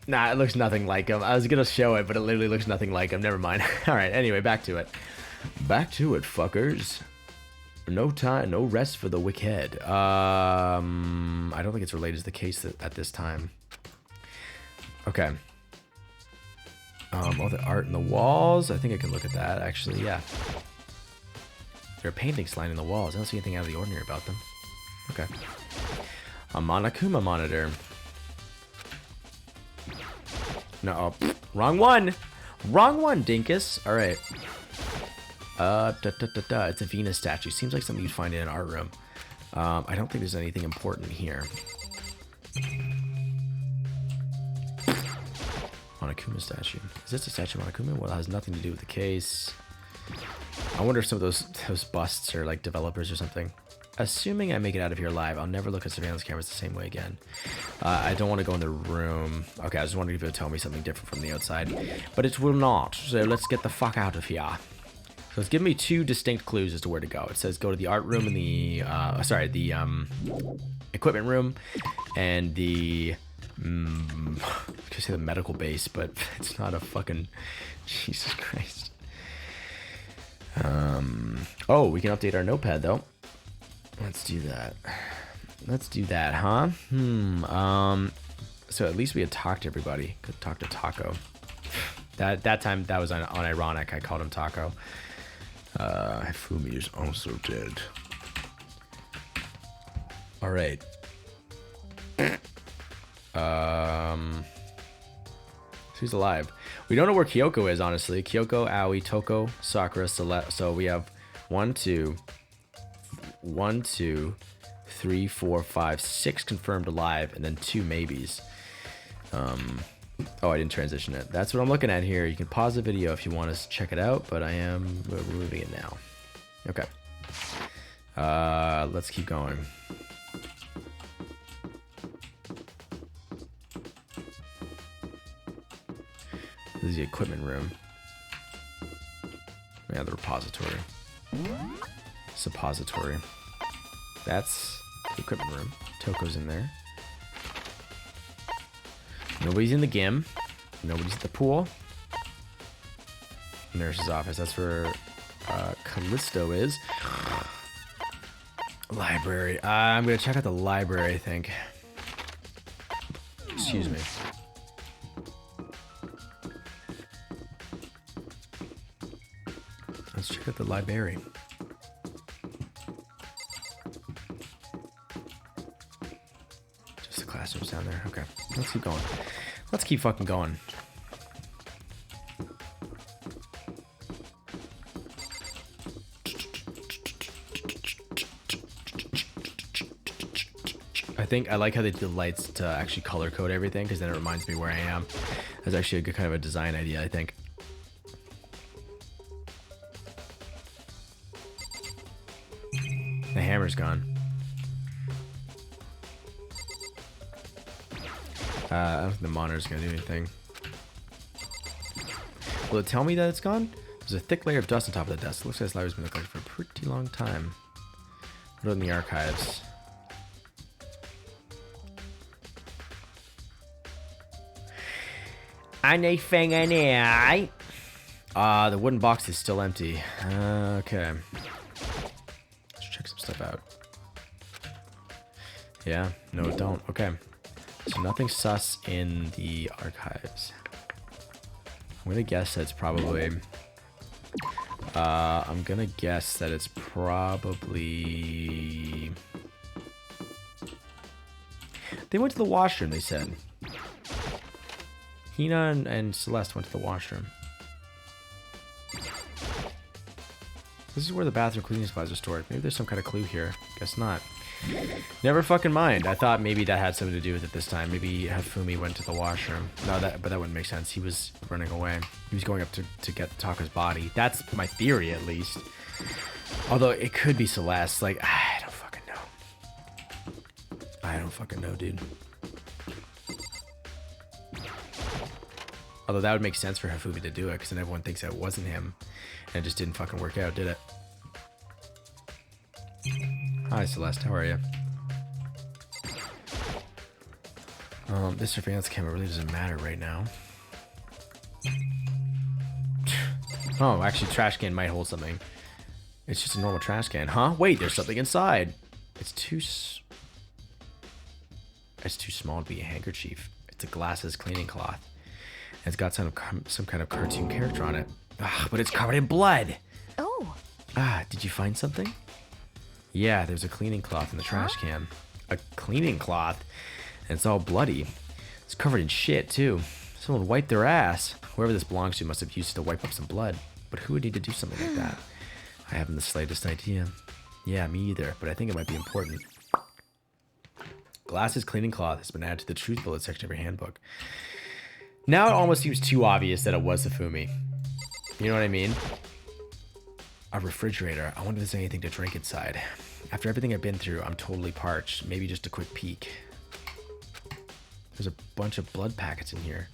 Nah, it looks nothing like him. I was gonna show it, but it literally looks nothing like him. Never mind. Alright, anyway, back to it. Back to it, fuckers. No time, no rest for the wicked. I don't think it's related to the case at this time. Okay. All the art in the walls. I think I can look at that, actually, yeah. There are paintings lining the walls. I don't see anything out of the ordinary about them. Okay. A Monokuma monitor. No, oh, wrong one. Wrong one, Dinkus. All right. It's a Venus statue. Seems like something you'd find in an art room. I don't think there's anything important here. Monokuma statue. Is this a statue of Monokuma? Well, it has nothing to do with the case. I wonder if some of those busts are like developers or something. Assuming I make it out of here alive, I'll never look at surveillance cameras the same way again. I don't want to go in the room. Okay, I just wondered if it would tell me something different from the outside. But it will not, so let's get the fuck out of here. So it's giving me two distinct clues as to where to go. It says go to the art room and the, equipment room and the, I could say the medical base, but it's not a fucking, Jesus Christ. Oh, we can update our notepad though. Let's do that. Let's do that, huh? So at least we had talked to everybody. Could talk to Taco. That time that was unironic. I called him Taco. Hifumi is also dead. All right. Who's alive? We don't know where Kyoko is, honestly. Kyoko, Aoi, Toko, Sakura, Celeste. So we have 1, 2, 3, 4, 5, 6 confirmed alive, and then 2 maybes. Oh, I didn't transition it. That's what I'm looking at here. You can pause the video if you want to check it out, but we're moving it now. Okay. Let's keep going. This is the equipment room. Yeah, the repository. Suppository. That's the equipment room. Toko's in there. Nobody's in the gym. Nobody's at the pool. Nurse's office. That's where Callisto is. Library. I'm going to check out the library, I think. Excuse me. Let's check out the library. Just the classrooms down there. Okay. Let's keep going. Let's keep fucking going. I like how they did the lights to actually color code everything, because then it reminds me where I am. That's actually a good kind of a design idea, I think. The hammer's gone. I don't think the monitor's gonna do anything. Will it tell me that it's gone? There's a thick layer of dust on top of the desk. It looks like this library's been looking for a pretty long time. What in the archives? Anything in here? The wooden box is still empty. Okay. Let's check some stuff out. Yeah, no, it don't. Okay. So nothing sus in the archives. I'm gonna guess that it's probably... I'm gonna guess that it's probably... They went to the washroom, they said. Hina and Celeste went to the washroom. This is where the bathroom cleaning supplies are stored. Maybe there's some kind of clue here. Guess not. Never fucking mind. I thought maybe that had something to do with it this time. Maybe Hifumi went to the washroom. No, but that wouldn't make sense. He was running away. He was going up to get Taka's body. That's my theory, at least. Although it could be Celeste. Like, I don't fucking know. I don't fucking know, dude. Although that would make sense for Hifumi to do it, because then everyone thinks that it wasn't him. And it just didn't fucking work out, did it? Hi, Celeste. How are you? This surveillance camera really doesn't matter right now. Oh, actually, trash can might hold something. It's just a normal trash can, huh? Wait, there's something inside. It's too small to be a handkerchief. It's a glasses cleaning cloth. And it's got some kind of cartoon character on it. Ah, but it's covered in blood. Oh. Ah, did you find something? Yeah, there's a cleaning cloth in the trash can. A cleaning cloth? And it's all bloody. It's covered in shit, too. Someone wiped their ass. Whoever this belongs to must have used it to wipe up some blood. But who would need to do something like that? I haven't the slightest idea. Yeah, me either, but I think it might be important. Glasses cleaning cloth has been added to the truth bullet section of your handbook. Now it almost seems too obvious that it was Hifumi. You know what I mean? A refrigerator. I wonder if there's anything to drink inside. After everything I've been through, I'm totally parched. Maybe just a quick peek. There's a bunch of blood packets in here.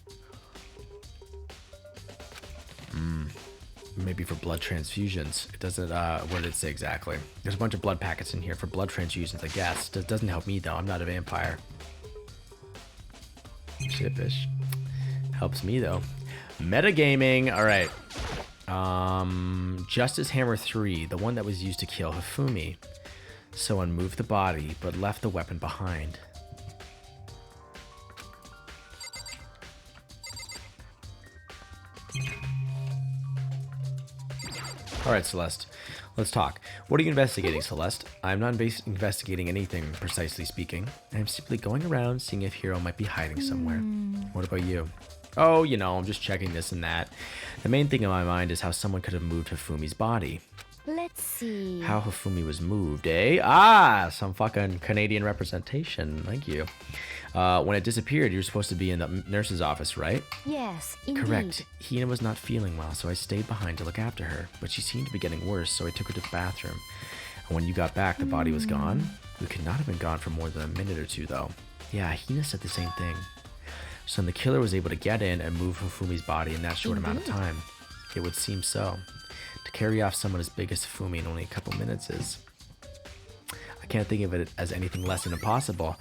Maybe for blood transfusions. It doesn't, what did it say exactly? There's a bunch of blood packets in here for blood transfusions, I guess. It doesn't help me, though. I'm not a vampire. Shitfish. Helps me, though. Metagaming. All right. Justice Hammer 3, the one that was used to kill Hifumi. Someone moved the body, but left the weapon behind. Alright, Celeste. Let's talk. What are you investigating, Celeste? I'm not investigating anything, precisely speaking. I'm simply going around seeing if Hiro might be hiding somewhere. What about you? Oh, you know, I'm just checking this and that. The main thing in my mind is how someone could have moved Hifumi's body. Let's see. How Hifumi was moved, eh? Ah, some fucking Canadian representation. Thank you. When it disappeared, you were supposed to be in the nurse's office, right? Yes, indeed. Correct. Hina was not feeling well, so I stayed behind to look after her. But she seemed to be getting worse, so I took her to the bathroom. And when you got back, the body was gone. We could not have been gone for more than a minute or two, though. Yeah, Hina said the same thing. So the killer was able to get in and move Hifumi's body in that short amount of time. It would seem so. To carry off someone as big as Hifumi in only a couple minutes is... I can't think of it as anything less than impossible.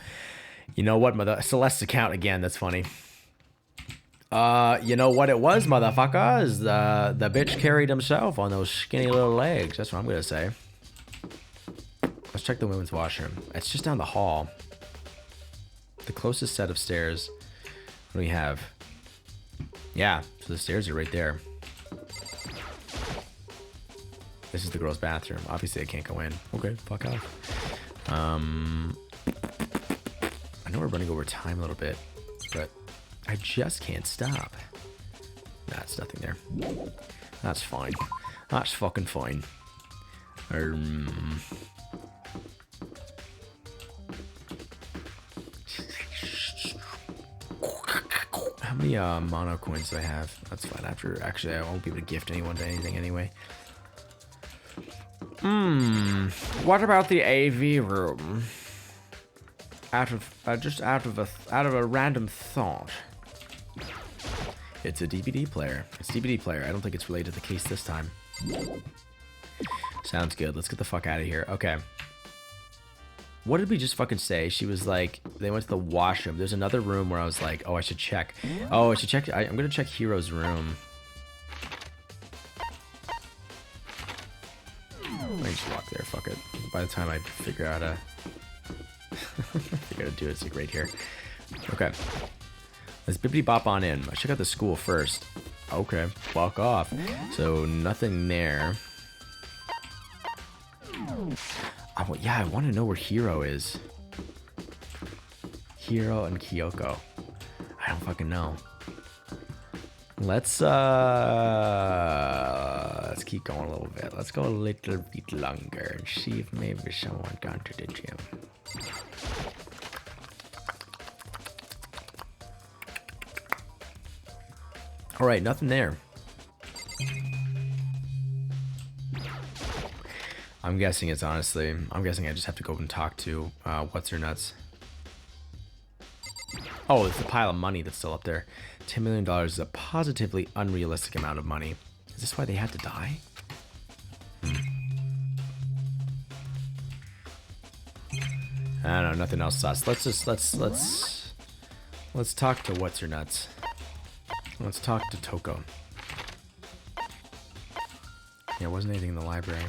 You know what, mother... Celeste's account again, that's funny. You know what it was, motherfuckers? The bitch carried himself on those skinny little legs. That's what I'm gonna say. Let's check the women's washroom. It's just down the hall. The closest set of stairs... What do we have? Yeah, so the stairs are right there. This is the girls' bathroom. Obviously, I can't go in. Okay, fuck off. I know we're running over time a little bit, but I just can't stop. That's nothing there. That's fine. That's fucking fine. How many mono coins do I have? That's fine. Actually, I won't be able to gift anyone to anything anyway. What about the AV room? out of a random thought. It's a DVD player. It's a DVD player. I don't think it's related to the case this time. Sounds good. Let's get the fuck out of here. Okay. What did we just fucking say? She was like, they went to the washroom. There's another room where I was like, oh, I should check. Oh, I should check. I'm gonna check Hiro's room. I just walk there. Fuck it. By the time I figure out I gotta do it. It's like right here. Okay. Let's bippity bop on in. I check out the school first. Okay. Fuck off. So nothing there. Oh, yeah, I want to know where Hiro is. Hiro and Kyoko. I don't fucking know. Let's keep going a little bit. Let's go a little bit longer and see if maybe someone gone to the gym. All right, nothing there. I'm guessing I just have to go and talk to what's her nuts. Oh, it's the pile of money that's still up there. $10 million is a positively unrealistic amount of money. Is this why they had to die? I don't know, nothing else sus. Let's talk to what's her nuts. Let's talk to Toko. Yeah, wasn't anything in the library.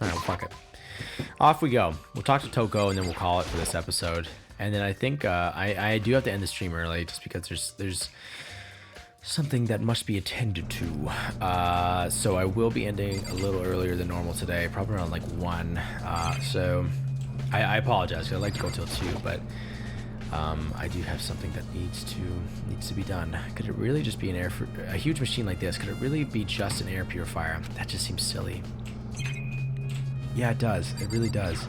Alright, well, fuck it. Off we go. We'll talk to Toko and then we'll call it for this episode. And then I think I do have to end the stream early just because there's something that must be attended to. So I will be ending a little earlier than normal today, probably around like 1. So I apologize, 'cause I'd like to go till 2, but I do have something that needs to be done. Could it really just be a huge machine like this? Could it really be just an air purifier? That just seems silly. Yeah, it does. It really does.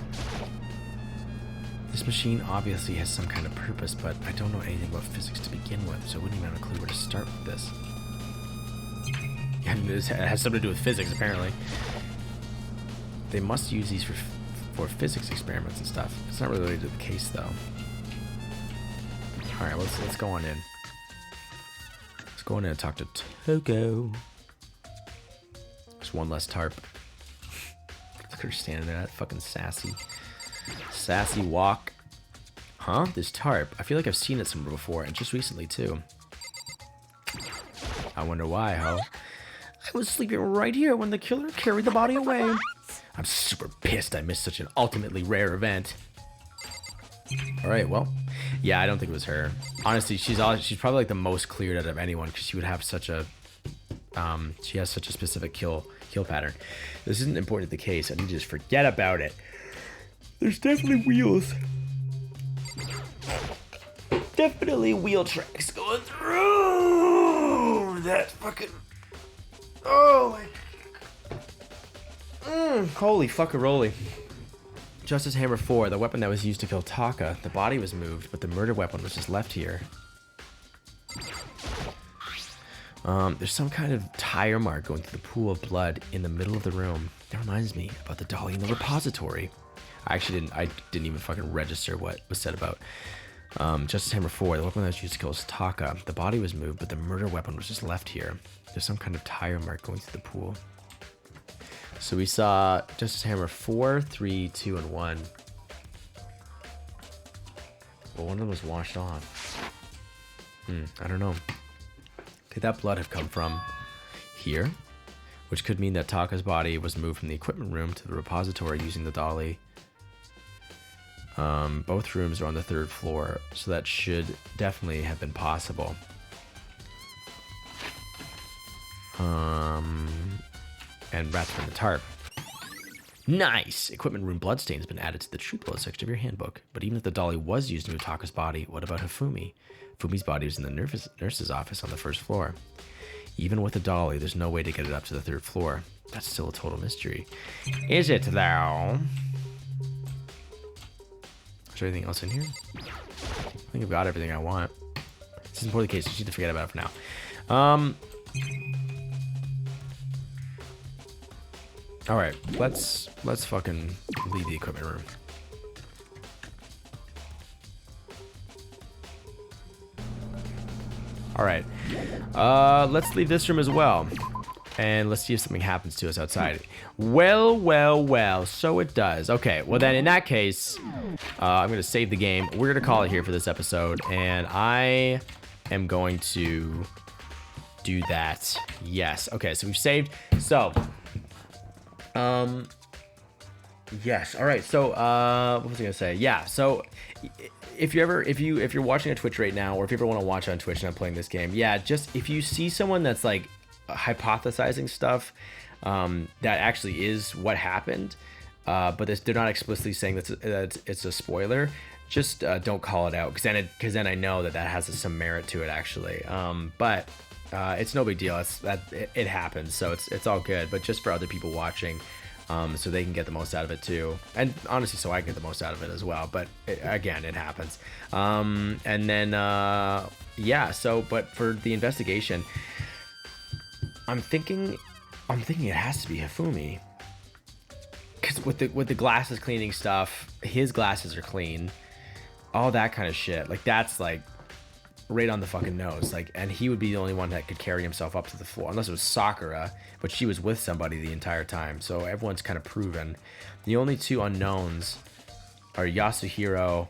This machine obviously has some kind of purpose, but I don't know anything about physics to begin with, so I wouldn't even have a clue where to start with this. And it has something to do with physics, apparently. They must use these for physics experiments and stuff. It's not really related to the case, though. Alright, let's go on in. Let's go on in and talk to Toko. There's one less tarp. Look at her standing there, that fucking sassy walk. Huh? This tarp. I feel like I've seen it somewhere before, and just recently, too. I wonder why, ho? I was sleeping right here when the killer carried the body away. I'm super pissed I missed such an ultimately rare event. Alright, well. Yeah, I don't think it was her. Honestly, she's probably like the most cleared out of anyone because she would have such a she has such a specific kill pattern. This isn't important to the case. I need to just forget about it. There's definitely wheels. Definitely wheel tracks going through that fucking. Oh my. Holy fuckaroli. Justice Hammer 4, the weapon that was used to kill Taka. The body was moved, but the murder weapon was just left here. There's some kind of tire mark going through the pool of blood in the middle of the room. That reminds me about the dolly in the repository. I didn't even fucking register what was said about Justice Hammer 4, the weapon that was used to kill Taka. The body was moved, but the murder weapon was just left here. There's some kind of tire mark going through the pool. So we saw Justice Hammer 4, 3, 2, and 1. Well, one of them was washed off. I don't know. Could that blood have come from here? Which could mean that Taka's body was moved from the equipment room to the repository using the dolly. Both rooms are on the 3rd floor, so that should definitely have been possible. And rats from the tarp. Nice! Equipment room bloodstain has been added to the truth bullet section of your handbook. But even if the dolly was used to move Taka's body, what about Hifumi? Fumi's body was in the nurse's office on the 1st floor. Even with a dolly, there's no way to get it up to the 3rd floor. That's still a total mystery. Is it, though? Is there anything else in here? I think I've got everything I want. This isn't the case, just need to forget about it for now. All right, let's fucking leave the equipment room. All right, let's leave this room as well, and let's see if something happens to us outside. Well, so it does. Okay, well then in that case, I'm gonna save the game. We're gonna call it here for this episode, and I am going to do that. Yes. Okay, so we've saved. So, yes. All right. So, what was I gonna say? Yeah. So, if you're watching on Twitch right now, or if you ever want to watch on Twitch and I'm playing this game, yeah, just if you see someone that's like hypothesizing stuff, that actually is what happened, but they're not explicitly saying that it's a spoiler. Just don't call it out, because then I know that has some merit to it actually. But it's no big deal. It happens, so it's all good. But just for other people watching, so they can get the most out of it too, and honestly, so I can get the most out of it as well. But again, it happens. And then yeah. So, but for the investigation, I'm thinking it has to be Hifumi, because with the glasses cleaning stuff, his glasses are clean, all that kind of shit. Like that's like right on the fucking nose. Like, and he would be the only one that could carry himself up to the floor, unless it was Sakura, but she was with somebody the entire time. So everyone's kind of proven. The only two unknowns are Yasuhiro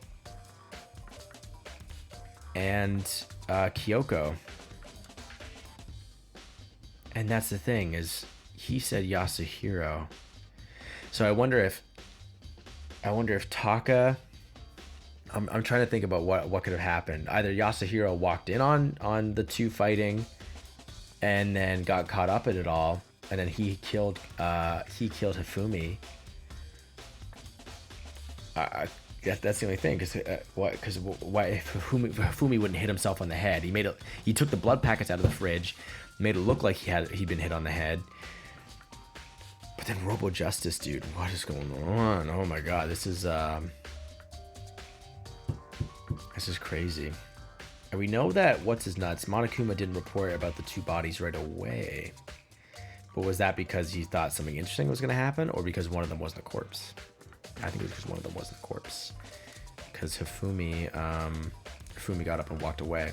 and Kyoko. And that's the thing, is he said Yasuhiro. So I wonder if Taka, I'm trying to think about what could have happened. Either Yasuhiro walked in on the two fighting and then got caught up in it all, and then he killed Hifumi. That's the only thing, because why if Hifumi wouldn't hit himself on the head? He took the blood packets out of the fridge, made it look like he'd been hit on the head. But then Robo Justice, dude, what is going on? Oh my god, this is crazy. And we know that what's his nuts, Monokuma didn't report about the two bodies right away. But was that because he thought something interesting was going to happen, or because one of them wasn't a corpse? I think it was because one of them wasn't a corpse. Because Hifumi got up and walked away.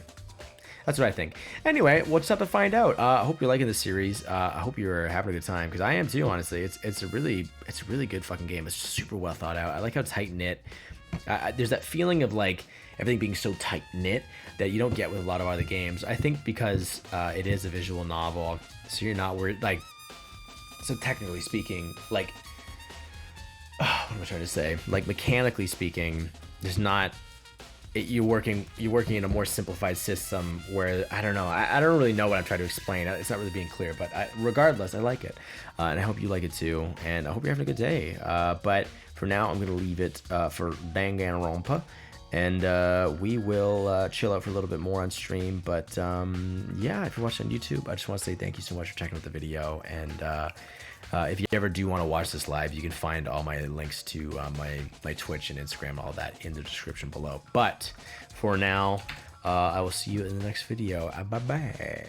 That's what I think. Anyway, we'll just have to find out. I hope you're liking this series. I hope you're having a good time, because I am too, honestly. It's a really good fucking game. It's super well thought out. I like how tight knit. There's that feeling of like everything being so tight knit that you don't get with a lot of other games. I think because it is a visual novel, so you're not worried. Like, so technically speaking, like, what am I trying to say? Like, mechanically speaking, there's not. You're working in a more simplified system where I don't know. I don't really know what I'm trying to explain. It's not really being clear, but regardless, I like it, and I hope you like it too. And I hope you're having a good day. But for now, I'm gonna leave it for Danganronpa, and we will chill out for a little bit more on stream. But yeah, if you're watching on YouTube, I just want to say thank you so much for checking out the video. And if you ever do want to watch this live, you can find all my links to my Twitch and Instagram, all that in the description below. But for now, I will see you in the next video. Bye bye.